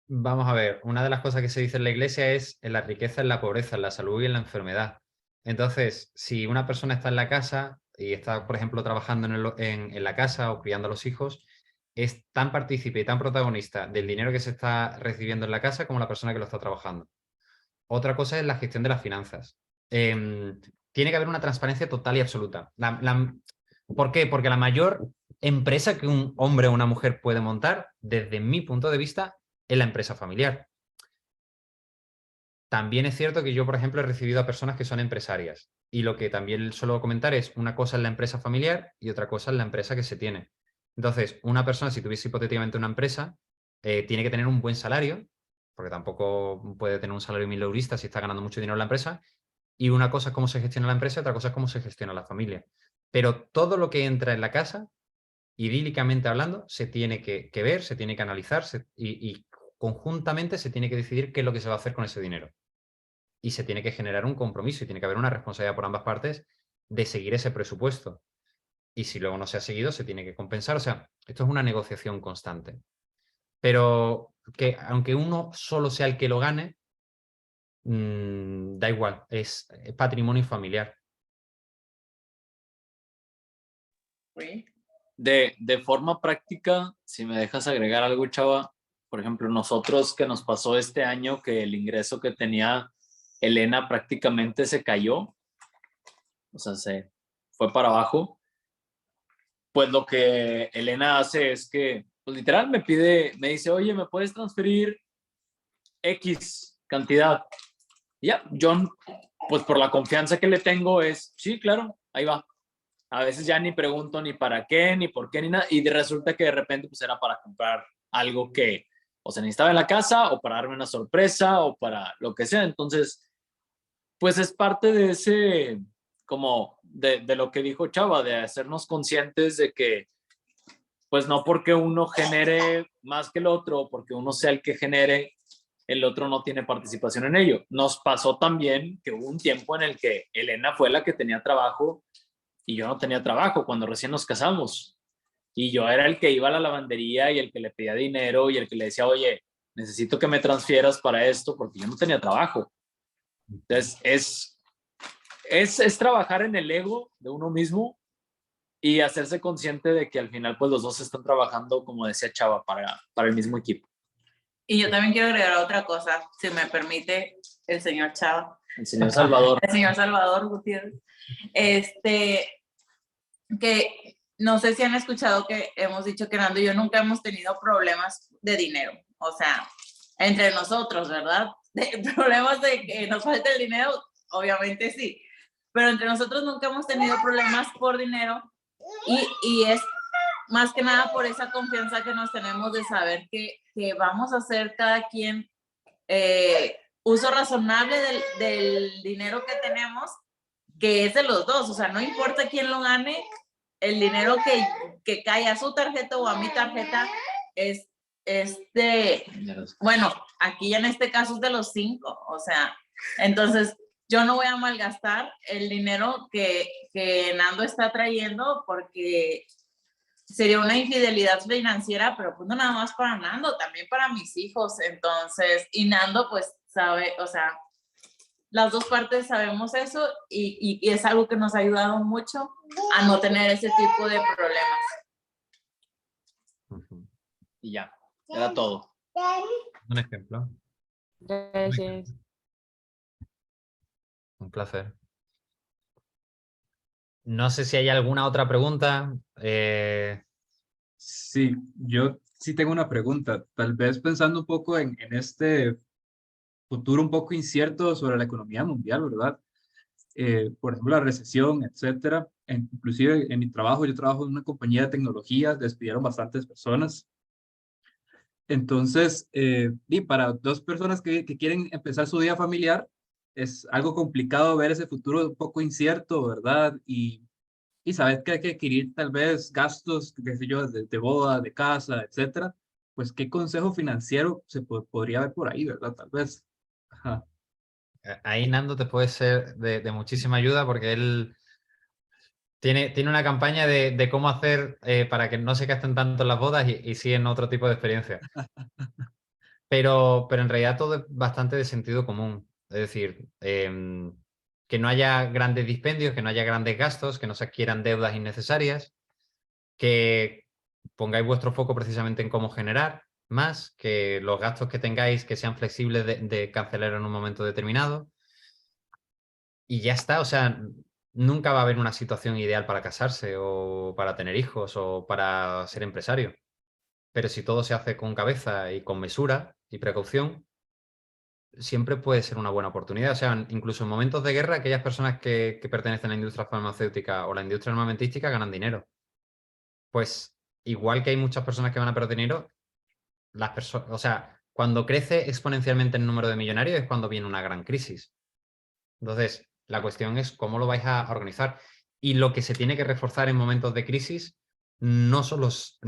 Vamos a ver, una de las cosas que se dice en la iglesia es en la riqueza, en la pobreza, en la salud y en la enfermedad. Entonces, si una persona está en la casa y está, por ejemplo, trabajando en la casa o criando a los hijos, es tan partícipe y tan protagonista del dinero que se está recibiendo en la casa como la persona que lo está trabajando. Otra cosa es la gestión de las finanzas. Tiene que haber una transparencia total y absoluta. ¿Por qué? Porque la mayor empresa que un hombre o una mujer puede montar, desde mi punto de vista, es la empresa familiar. También es cierto que yo, por ejemplo, he recibido a personas que son empresarias y lo que también suelo comentar es una cosa es la empresa familiar y otra cosa es la empresa que se tiene. Entonces, una persona, si tuviese hipotéticamente una empresa, tiene que tener un buen salario, porque tampoco puede tener un salario mileurista si está ganando mucho dinero en la empresa, y una cosa es cómo se gestiona la empresa y otra cosa es cómo se gestiona la familia. Pero todo lo que entra en la casa, idílicamente hablando, se tiene que ver, se tiene que analizar y conjuntamente se tiene que decidir qué es lo que se va a hacer con ese dinero. Y se tiene que generar un compromiso y tiene que haber una responsabilidad por ambas partes de seguir ese presupuesto. Y si luego no se ha seguido, se tiene que compensar. O sea, esto es una negociación constante. Pero que aunque uno solo sea el que lo gane, da igual, es patrimonio familiar. De forma práctica, si me dejas agregar algo, Chava, por ejemplo, nosotros que nos pasó este año que el ingreso que tenía Elena prácticamente se cayó, o sea, se fue para abajo, pues lo que Elena hace es que, pues literal me dice, oye, ¿me puedes transferir X cantidad? Y ya, John, pues por la confianza que le tengo es, sí, claro, ahí va. A veces ya ni pregunto ni para qué, ni por qué, ni nada. Y resulta que de repente pues era para comprar algo que o se necesitaba en la casa o para darme una sorpresa o para lo que sea. Entonces, pues es parte de ese, como de lo que dijo Chava, de hacernos conscientes de que pues no porque uno genere más que el otro, porque uno sea el que genere, el otro no tiene participación en ello. Nos pasó también que hubo un tiempo en el que Elena fue la que tenía trabajo y yo no tenía trabajo cuando recién nos casamos. Y yo era el que iba a la lavandería y el que le pedía dinero y el que le decía, oye, necesito que me transfieras para esto porque yo no tenía trabajo. Entonces, es trabajar en el ego de uno mismo y hacerse consciente de que al final pues los dos están trabajando, como decía Chava, para el mismo equipo. Y yo también quiero agregar otra cosa, si me permite el señor Chava. El señor Salvador. El señor Salvador Gutiérrez. Que no sé si han escuchado que hemos dicho que Nando y yo nunca hemos tenido problemas de dinero. O sea, entre nosotros, ¿verdad? Problemas de que nos falte el dinero, obviamente sí. Pero entre nosotros nunca hemos tenido problemas por dinero y es más que nada por esa confianza que nos tenemos de saber que vamos a hacer cada quien uso razonable del dinero que tenemos, que es de los dos. O sea, no importa quién lo gane, el dinero que cae a su tarjeta o a mi tarjeta es bueno, aquí en este caso es de los 5. O sea, entonces yo no voy a malgastar el dinero que Nando está trayendo porque sería una infidelidad financiera, pero pues no nada más para Nando, también para mis hijos. Entonces, y Nando pues sabe, o sea, las dos partes sabemos eso y es algo que nos ha ayudado mucho a no tener ese tipo de problemas. Y ya, era todo. Un ejemplo. Gracias. Un placer. No sé si hay alguna otra pregunta. Sí, yo sí tengo una pregunta. Tal vez pensando un poco en este futuro un poco incierto sobre la economía mundial, ¿verdad? Por ejemplo, la recesión, etcétera. Inclusive en mi trabajo, yo trabajo en una compañía de tecnología, despidieron bastantes personas. Entonces, y para dos personas que quieren empezar su vida familiar, es algo complicado ver ese futuro un poco incierto, ¿verdad? Y y sabes que hay que adquirir tal vez gastos, qué sé yo, de boda, de casa, etcétera, pues qué consejo financiero se podría ver por ahí, ¿verdad? Tal vez. Ajá. Ahí Nando te puede ser de muchísima ayuda porque él tiene una campaña de cómo hacer para que no se gasten tanto en las bodas y sí en otro tipo de experiencias. Pero en realidad todo es bastante de sentido común. Es decir, que no haya grandes dispendios, que no haya grandes gastos, que no se adquieran deudas innecesarias, que pongáis vuestro foco precisamente en cómo generar más, que los gastos que tengáis que sean flexibles de cancelar en un momento determinado. Y ya está, o sea, nunca va a haber una situación ideal para casarse o para tener hijos o para ser empresario. Pero si todo se hace con cabeza y con mesura y precaución, siempre puede ser una buena oportunidad. O sea, incluso en momentos de guerra, aquellas personas que pertenecen a la industria farmacéutica o la industria armamentística ganan dinero. Pues igual que hay muchas personas que van a perder dinero, las personas, o sea, cuando crece exponencialmente el número de millonarios es cuando viene una gran crisis. Entonces, la cuestión es cómo lo vais a organizar. Y lo que se tiene que reforzar en momentos de crisis no son los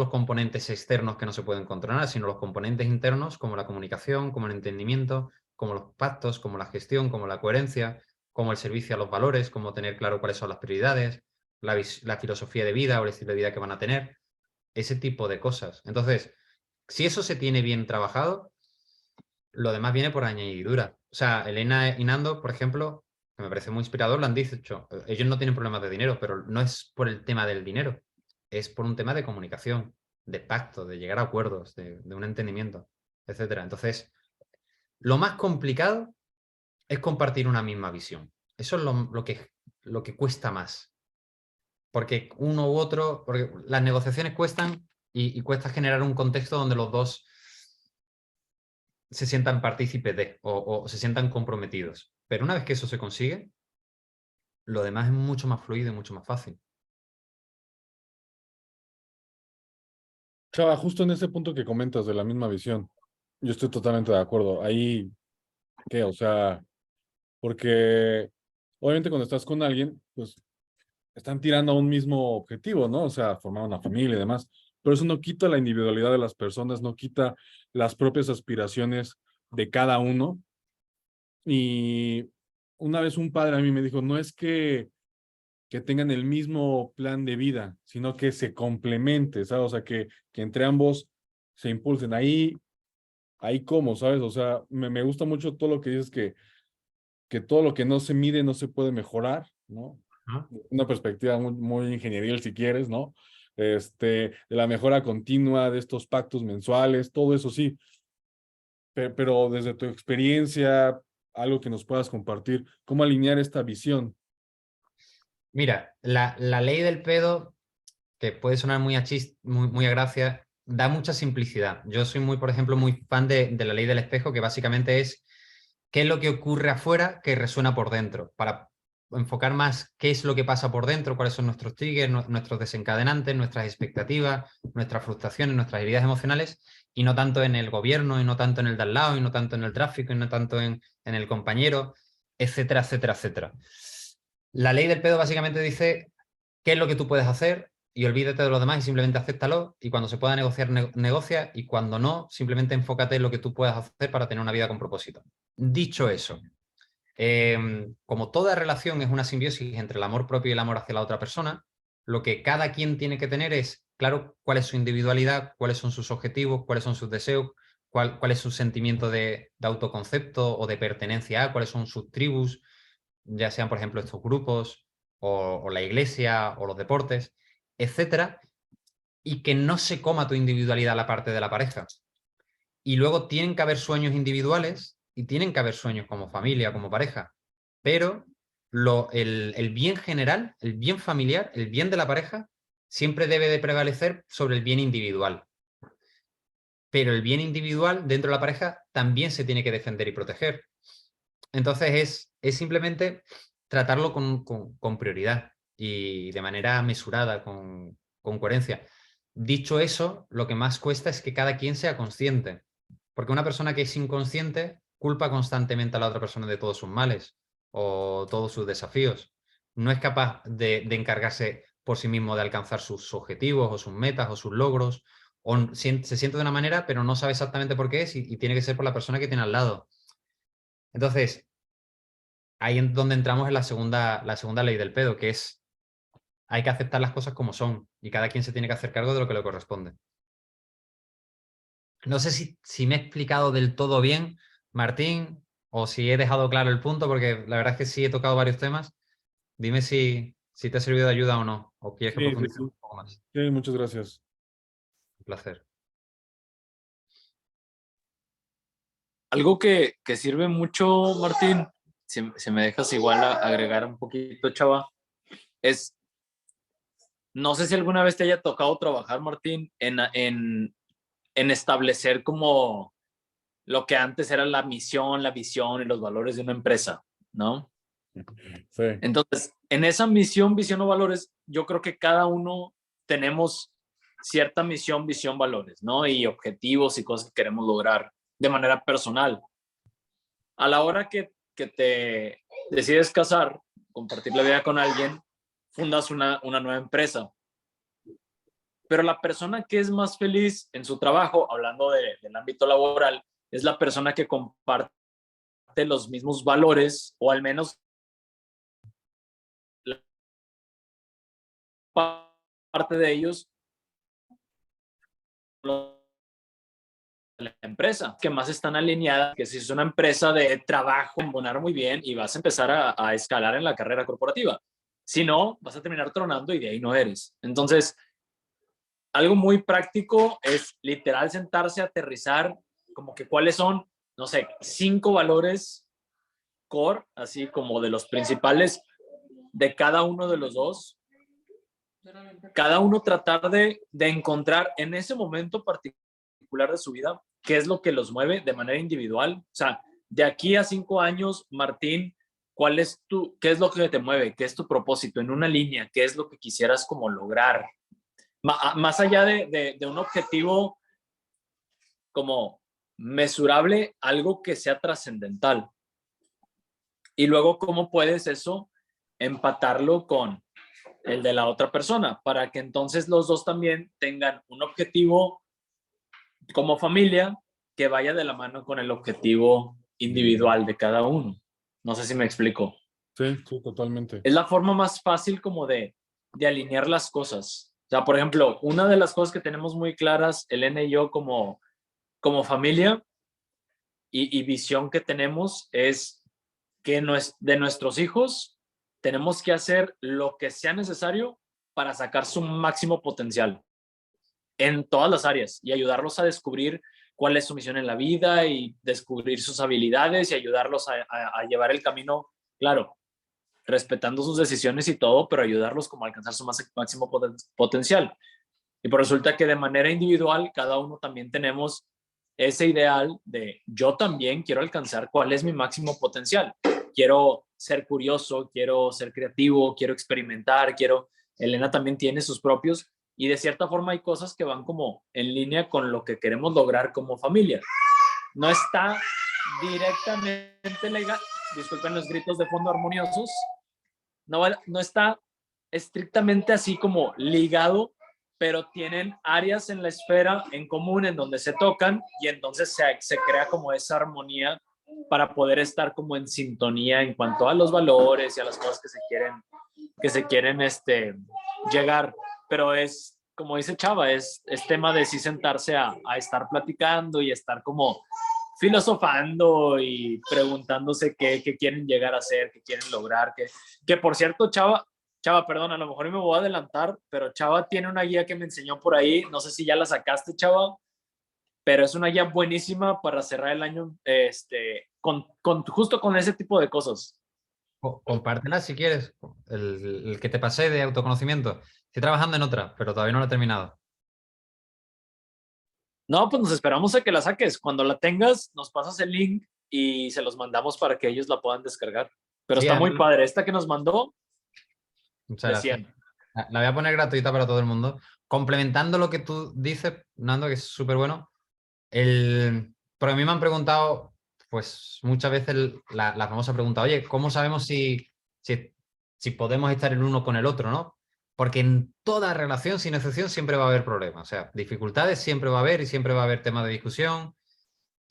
componentes externos que no se pueden controlar, sino los componentes internos como la comunicación, como el entendimiento, como los pactos, como la gestión, como la coherencia, como el servicio a los valores, como tener claro cuáles son las prioridades, la filosofía de vida o el estilo de vida que van a tener, ese tipo de cosas. Entonces, si eso se tiene bien trabajado, lo demás viene por añadidura. O sea, Elena y Nando, por ejemplo, que me parece muy inspirador, lo han dicho. Ellos no tienen problemas de dinero, pero no es por el tema del dinero. Es por un tema de comunicación, de pacto, de llegar a acuerdos, de un entendimiento, etcétera. Entonces, lo más complicado es compartir una misma visión. Eso es lo que cuesta más. Porque uno u otro, porque las negociaciones cuestan y cuesta generar un contexto donde los dos se sientan partícipes de o se sientan comprometidos. Pero una vez que eso se consigue, lo demás es mucho más fluido y mucho más fácil. Chava, justo en ese punto que comentas de la misma visión, yo estoy totalmente de acuerdo. Ahí, ¿qué? O sea, porque obviamente cuando estás con alguien, pues están tirando a un mismo objetivo, ¿no? O sea, formar una familia y demás. Pero eso no quita la individualidad de las personas, no quita las propias aspiraciones de cada uno. Y una vez un padre a mí me dijo, no es que tengan el mismo plan de vida, sino que se complemente, ¿sabes? O sea, que entre ambos se impulsen. Ahí cómo, ¿sabes? O sea, me gusta mucho todo lo que dices que todo lo que no se mide no se puede mejorar, ¿no? Una perspectiva muy ingenieril si quieres, ¿no? De la mejora continua, de estos pactos mensuales, todo eso sí. Pero desde tu experiencia, algo que nos puedas compartir, ¿cómo alinear esta visión? Mira, la ley del pedo, que puede sonar muy muy a gracia, da mucha simplicidad. Yo soy por ejemplo, muy fan de la ley del espejo, que básicamente es qué es lo que ocurre afuera que resuena por dentro, para enfocar más qué es lo que pasa por dentro, cuáles son nuestros triggers, nuestros desencadenantes, nuestras expectativas, nuestras frustraciones, nuestras heridas emocionales, y no tanto en el gobierno, y no tanto en el de al lado, y no tanto en el tráfico, y no tanto en el compañero, etcétera, etcétera, etcétera. La ley del pedo básicamente dice qué es lo que tú puedes hacer y olvídate de los demás y simplemente acéptalo, y cuando se pueda negociar, negocia, y cuando no, simplemente enfócate en lo que tú puedas hacer para tener una vida con propósito. Dicho eso, como toda relación es una simbiosis entre el amor propio y el amor hacia la otra persona, lo que cada quien tiene que tener es claro cuál es su individualidad, cuáles son sus objetivos, cuáles son sus deseos, cuál es su sentimiento de autoconcepto o de pertenencia a, cuáles son sus tribus, ya sean, por ejemplo, estos grupos o la iglesia o los deportes, etcétera, y que no se coma tu individualidad la parte de la pareja. Y luego tienen que haber sueños individuales y tienen que haber sueños como familia, como pareja, pero el bien general, el bien familiar, el bien de la pareja, siempre debe de prevalecer sobre el bien individual. Pero el bien individual dentro de la pareja también se tiene que defender y proteger. Entonces es simplemente tratarlo con prioridad y de manera mesurada, con coherencia. Dicho eso, lo que más cuesta es que cada quien sea consciente, porque una persona que es inconsciente culpa constantemente a la otra persona de todos sus males o todos sus desafíos. no es capaz de encargarse por sí mismo de alcanzar sus objetivos o sus metas o sus logros, o se siente de una manera pero no sabe exactamente por qué es y tiene que ser por la persona que tiene al lado. Entonces, ahí es donde entramos en la segunda ley del pedo, que es hay que aceptar las cosas como son y cada quien se tiene que hacer cargo de lo que le corresponde. No sé si me he explicado del todo bien, Martín, o si he dejado claro el punto, porque la verdad es que sí he tocado varios temas. Dime si te ha servido de ayuda o no, o quieres que Sí, sí, profundice sí. un poco más. Sí, muchas gracias. Un placer. Algo que sirve mucho, Martín, si me dejas igual agregar un poquito, chava, es, no sé si alguna vez te haya tocado trabajar, Martín, en establecer como lo que antes era la misión, la visión y los valores de una empresa, ¿no? Sí, Entonces, en esa misión, visión o valores, yo creo que cada uno tenemos cierta misión, visión, valores, ¿no? Y objetivos y cosas que queremos lograr de manera personal. A la hora que te decides casar, compartir la vida con alguien, fundas una nueva empresa. Pero la persona que es más feliz en su trabajo, hablando del ámbito laboral, es la persona que comparte los mismos valores o al menos parte de ellos de la empresa, que más están alineadas, que si es una empresa de trabajo, combinar muy bien y vas a empezar a escalar en la carrera corporativa. Si no, vas a terminar tronando y de ahí no eres. Entonces, algo muy práctico es literal sentarse, aterrizar, como que cuáles son, no sé, 5 valores core, así como de los principales de cada uno de los dos. Cada uno tratar de encontrar en ese momento particular de su vida qué es lo que los mueve de manera individual. O sea, de aquí a 5 años, Martín, qué es lo que te mueve? ¿Qué es tu propósito? En una línea, ¿qué es lo que quisieras como lograr? Más allá de un objetivo como mesurable, algo que sea trascendental. Y luego, ¿cómo puedes eso empatarlo con el de la otra persona? Para que entonces los dos también tengan un objetivo como familia que vaya de la mano con el objetivo individual de cada uno. No sé si me explico. sí, sí, totalmente. Es la forma más fácil como de alinear las cosas. O sea, por ejemplo, una de las cosas que tenemos muy claras, Elena y yo como familia y visión que tenemos es que de nuestros hijos tenemos que hacer lo que sea necesario para sacar su máximo potencial en todas las áreas y ayudarlos a descubrir cuál es su misión en la vida y descubrir sus habilidades y ayudarlos a llevar el camino, claro, respetando sus decisiones y todo, pero ayudarlos como a alcanzar su máximo potencial. Y por resulta que de manera individual, cada uno también tenemos ese ideal de yo también quiero alcanzar cuál es mi máximo potencial. Quiero ser curioso, quiero ser creativo, quiero experimentar, Elena también tiene sus propios y de cierta forma hay cosas que van como en línea con lo que queremos lograr como familia. No está directamente legal, disculpen los gritos de fondo armoniosos, no está estrictamente así como ligado, pero tienen áreas en la esfera en común en donde se tocan y entonces se crea como esa armonía para poder estar como en sintonía en cuanto a los valores y a las cosas que se quieren llegar. Pero es, como dice Chava, es tema de sí sentarse a estar platicando y estar como filosofando y preguntándose qué quieren llegar a ser, qué quieren lograr, que por cierto, Chava, perdón, a lo mejor me voy a adelantar, pero Chava tiene una guía que me enseñó por ahí, no sé si ya la sacaste, Chava, pero es una guía buenísima para cerrar el año justo con ese tipo de cosas. Compártela si quieres, el que te pasé de autoconocimiento. Estoy trabajando en otra, pero todavía no lo he terminado. No, pues nos esperamos a que la saques. Cuando la tengas, nos pasas el link y se los mandamos para que ellos la puedan descargar. Pero Sí, está muy además, padre. Esta que nos mandó, muchas de gracias. 100. La voy a poner gratuita para todo el mundo. Complementando lo que tú dices, Nando, que es súper bueno. Porque a mí me han preguntado, pues muchas veces la famosa pregunta, oye, ¿cómo sabemos si si podemos estar el uno con el otro, ¿no? Porque en toda relación, sin excepción, siempre va a haber problemas. O sea, dificultades siempre va a haber y siempre va a haber temas de discusión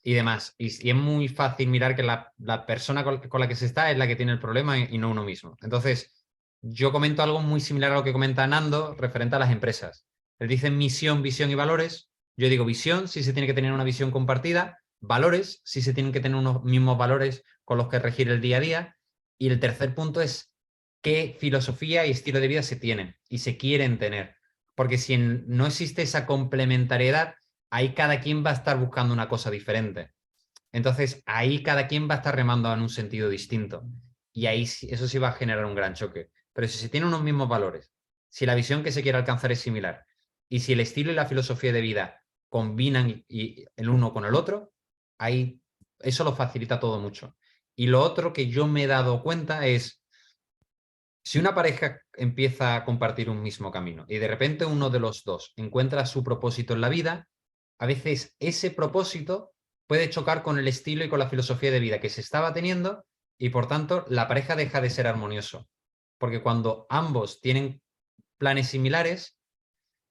y demás. Y es muy fácil mirar que la persona con la que se está es la que tiene el problema y no uno mismo. Entonces, yo comento algo muy similar a lo que comenta Nando referente a las empresas. Él dice misión, visión y valores. Yo digo visión, si se tiene que tener una visión compartida. Valores, si se tienen que tener unos mismos valores con los que regir el día a día. Y el tercer punto es qué filosofía y estilo de vida se tienen y se quieren tener. Porque si no existe esa complementariedad, ahí cada quien va a estar buscando una cosa diferente. Entonces, ahí cada quien va a estar remando en un sentido distinto. Y ahí eso sí va a generar un gran choque. Pero si se tienen unos mismos valores, si la visión que se quiere alcanzar es similar, y si el estilo y la filosofía de vida combinan el uno con el otro, ahí eso lo facilita todo mucho. Y lo otro que yo me he dado cuenta es, si una pareja empieza a compartir un mismo camino y de repente uno de los dos encuentra su propósito en la vida, a veces ese propósito puede chocar con el estilo y con la filosofía de vida que se estaba teniendo y por tanto la pareja deja de ser armonioso. Porque cuando ambos tienen planes similares,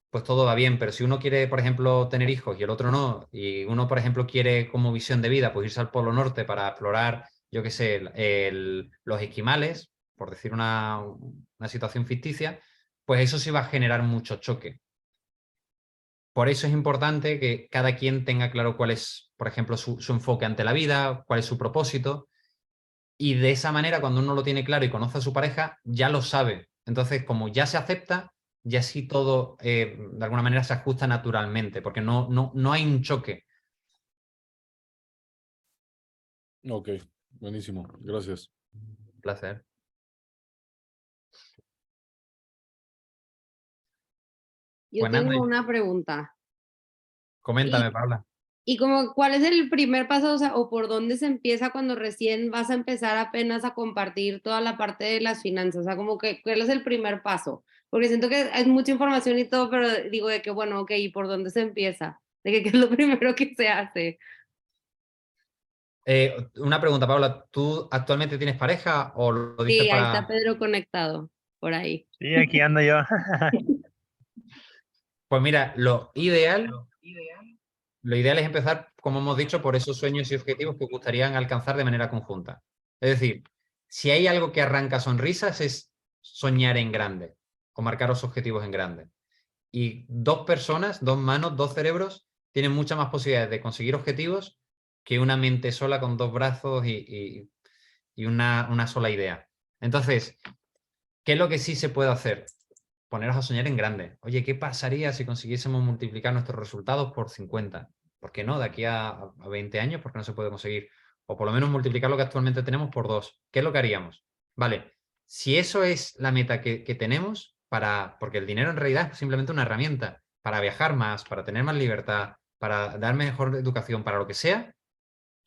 pues todo va bien, pero si uno quiere, por ejemplo, tener hijos y el otro no, y uno, por ejemplo, quiere como visión de vida, pues irse al Polo Norte para explorar, yo qué sé, los esquimales, por decir una situación ficticia, pues eso sí va a generar mucho choque. Por eso es importante que cada quien tenga claro cuál es, por ejemplo, su enfoque ante la vida, cuál es su propósito, y de esa manera, cuando uno lo tiene claro y conoce a su pareja, ya lo sabe. Entonces, como ya se acepta, ya sí todo, de alguna manera, se ajusta naturalmente, porque no hay un choque. Ok, buenísimo, gracias. Un placer. Yo Pues tengo nada, una pregunta. coméntame, Paula. Y como, ¿cuál es el primer paso, o sea, o por dónde se empieza cuando recién vas a empezar apenas a compartir toda la parte de las finanzas? O sea, como que, ¿cuál es el primer paso? Porque siento que hay mucha información y todo, pero digo de que, bueno, ok, ¿y por dónde se empieza? De que, ¿qué es lo primero que se hace? Una pregunta, Paula. ¿Tú actualmente tienes pareja o lo dices Sí, ahí está para...? Pedro conectado, por ahí. Sí, aquí ando yo. Pues mira, lo ideal es empezar, como hemos dicho, por esos sueños y objetivos que os gustarían alcanzar de manera conjunta. Es decir, si hay algo que arranca sonrisas es soñar en grande o marcaros objetivos en grande. Y dos personas, dos manos, dos cerebros tienen muchas más posibilidades de conseguir objetivos que una mente sola con dos brazos y una sola idea. Entonces, ¿qué es lo que sí se puede hacer? Poneros a soñar en grande. Oye, ¿qué pasaría si consiguiésemos multiplicar nuestros resultados por 50? ¿Por qué no? De aquí a 20 años, ¿por qué no se puede conseguir? O por lo menos multiplicar lo que actualmente tenemos por 2. ¿Qué es lo que haríamos? Vale, si eso es la meta que tenemos, porque el dinero en realidad es simplemente una herramienta para viajar más, para tener más libertad, para dar mejor educación, para lo que sea,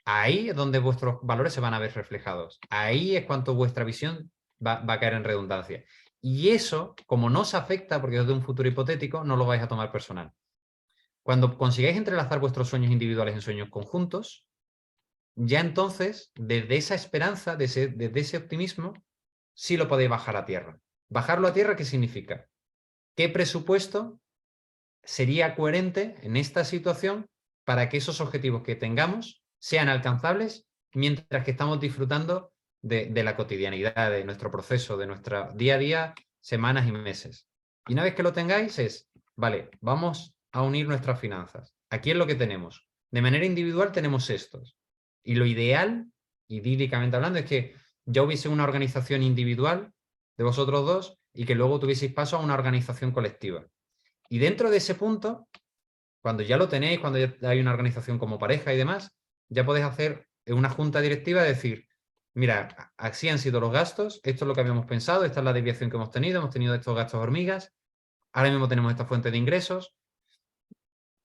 ahí es donde vuestros valores se van a ver reflejados. Ahí es cuando vuestra visión va a caer en redundancia. Y eso, como no os afecta, porque es de un futuro hipotético, no lo vais a tomar personal. Cuando consigáis entrelazar vuestros sueños individuales en sueños conjuntos, ya entonces, desde esa esperanza, desde ese optimismo, sí lo podéis bajar a tierra. ¿Bajarlo a tierra qué significa? ¿Qué presupuesto sería coherente en esta situación para que esos objetivos que tengamos sean alcanzables mientras que estamos disfrutando de la cotidianidad, de nuestro proceso, de nuestro día a día, semanas y meses? Y una vez que lo tengáis es, vale, vamos a unir nuestras finanzas. Aquí es lo que tenemos. De manera individual tenemos estos. Y lo ideal, idílicamente hablando, es que ya hubiese una organización individual de vosotros dos y que luego tuvieseis paso a una organización colectiva. Y dentro de ese punto, cuando ya lo tenéis, cuando ya hay una organización como pareja y demás, ya podéis hacer una junta directiva y decir, mira, así han sido los gastos, esto es lo que habíamos pensado, esta es la desviación que hemos tenido estos gastos hormigas, ahora mismo tenemos esta fuente de ingresos,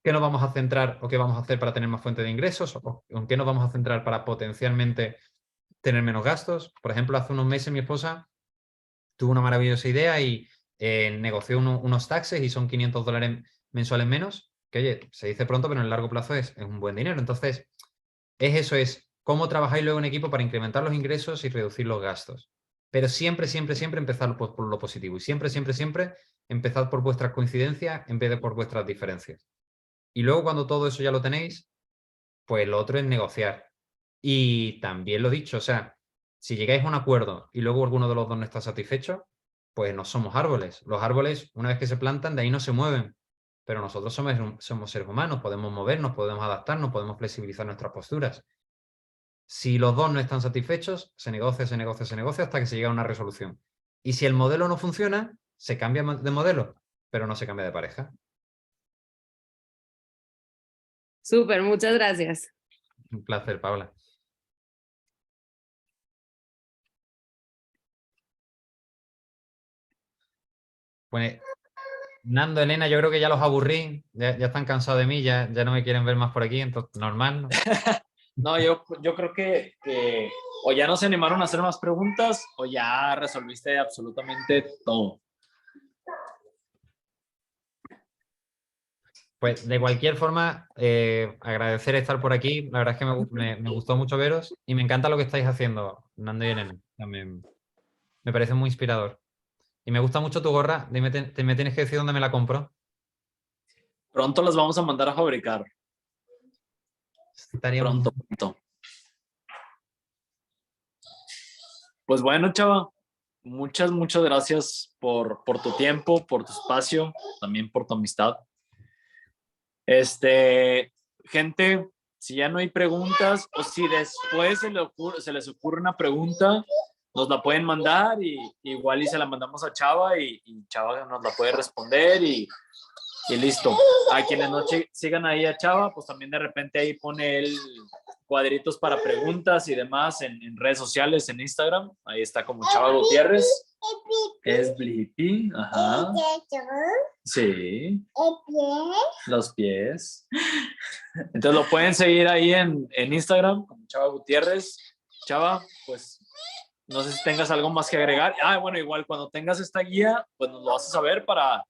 ¿qué nos vamos a centrar o qué vamos a hacer para tener más fuente de ingresos? ¿O en qué nos vamos a centrar para potencialmente tener menos gastos? Por ejemplo, hace unos meses mi esposa tuvo una maravillosa idea y negoció unos taxes y son $500 mensuales menos, que oye, se dice pronto, pero en el largo plazo es un buen dinero. Entonces, es cómo trabajáis luego en equipo para incrementar los ingresos y reducir los gastos. Pero siempre, siempre, siempre empezad por lo positivo. Y siempre, siempre, siempre empezad por vuestras coincidencias en vez de por vuestras diferencias. Y luego cuando todo eso ya lo tenéis, pues lo otro es negociar. Y también lo dicho, o sea, si llegáis a un acuerdo y luego alguno de los dos no está satisfecho, pues no somos árboles. Los árboles, una vez que se plantan, de ahí no se mueven. Pero nosotros somos seres humanos, podemos movernos, podemos adaptarnos, podemos flexibilizar nuestras posturas. Si los dos no están satisfechos, se negocia, se negocia, se negocia hasta que se llega a una resolución. Y si el modelo no funciona, se cambia de modelo, pero no se cambia de pareja. Súper, muchas gracias. Un placer, Paula. Pues, Nando, Elena, yo creo que ya los aburrí, ya están cansados de mí, ya no me quieren ver más por aquí, entonces normal, ¿no? No, yo creo que o ya no se animaron a hacer más preguntas o ya resolviste absolutamente todo. Pues de cualquier forma, agradecer estar por aquí. La verdad es que me gustó mucho veros y me encanta lo que estáis haciendo, Nando y Elena. También me parece muy inspirador. Y me gusta mucho tu gorra. Dime, me tienes que decir dónde me la compro. Pronto las vamos a mandar a fabricar. Estaría Pronto. Pues bueno, chava, muchas gracias por tu tiempo, por tu espacio, también por tu amistad. Gente, si ya no hay preguntas o si después se les ocurre una pregunta, nos la pueden mandar y igual y se la mandamos a Chava y Chava nos la puede responder y listo. A quienes no sigan ahí a Chava, pues también de repente ahí pone él cuadritos para preguntas y demás en redes sociales, en Instagram. Ahí está como Chava Gutiérrez. Es Blippi, ajá. Sí. Los pies. Entonces lo pueden seguir ahí en Instagram como Chava Gutiérrez. Chava, pues no sé si tengas algo más que agregar. Bueno, igual cuando tengas esta guía, pues nos lo vas a saber para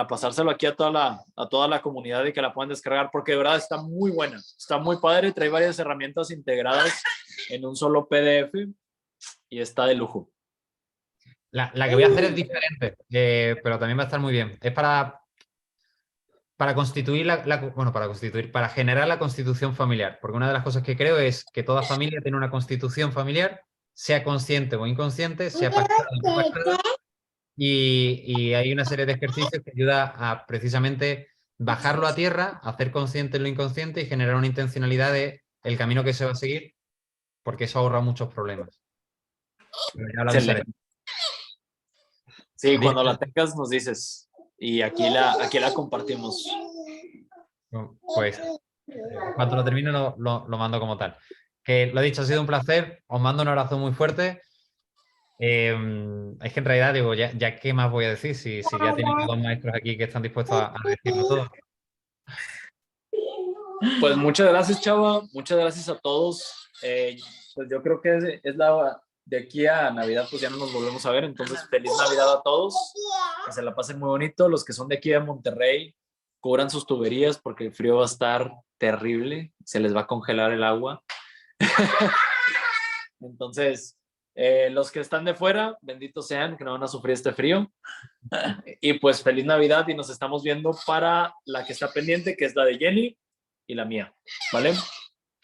pasárselo aquí a toda la comunidad y que la puedan descargar, porque de verdad está muy buena, está muy padre, trae varias herramientas integradas en un solo PDF y está de lujo. La que voy a hacer es diferente, pero también va a estar muy bien. Es para constituir para generar la constitución familiar, porque una de las cosas que creo es que toda familia tiene una constitución familiar, sea consciente o inconsciente, sea pactada o no pactada, y hay una serie de ejercicios que ayuda a precisamente bajarlo a tierra, hacer consciente lo inconsciente y generar una intencionalidad de el camino que se va a seguir, porque eso ahorra muchos problemas. Pero ya lo avisaré. Sí, cuando la tengas nos dices y aquí la compartimos. Pues cuando lo termine lo mando como tal. Que lo dicho, ha sido un placer. Os mando un abrazo muy fuerte. Es que en realidad digo, ya qué más voy a decir si ya tienen a dos maestros aquí que están dispuestos a decirlo todo. Pues muchas gracias, Chava. Muchas gracias a todos. Pues yo creo que es la de aquí a Navidad, pues ya no nos volvemos a ver. Entonces, feliz Navidad a todos. Que se la pasen muy bonito. Los que son de aquí de Monterrey, cubran sus tuberías porque el frío va a estar terrible. Se les va a congelar el agua. Entonces, los que están de fuera, benditos sean, que no van a sufrir este frío. Y pues feliz Navidad y nos estamos viendo para la que está pendiente, que es la de Jenny y la mía, ¿vale?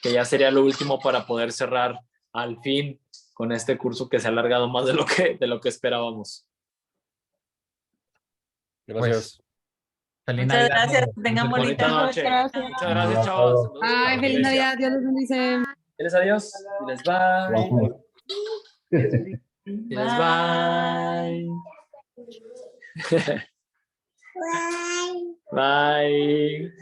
Que ya sería lo último para poder cerrar al fin con este curso que se ha alargado más de lo que esperábamos. Gracias. Feliz Muchas Navidad. gracias. Tengan bonita noche. Muchas gracias, chavos. Saludos a Ay, la feliz iglesia. Navidad, Dios los bendice. Diles adiós. Diles bye. Diles bye. Bye.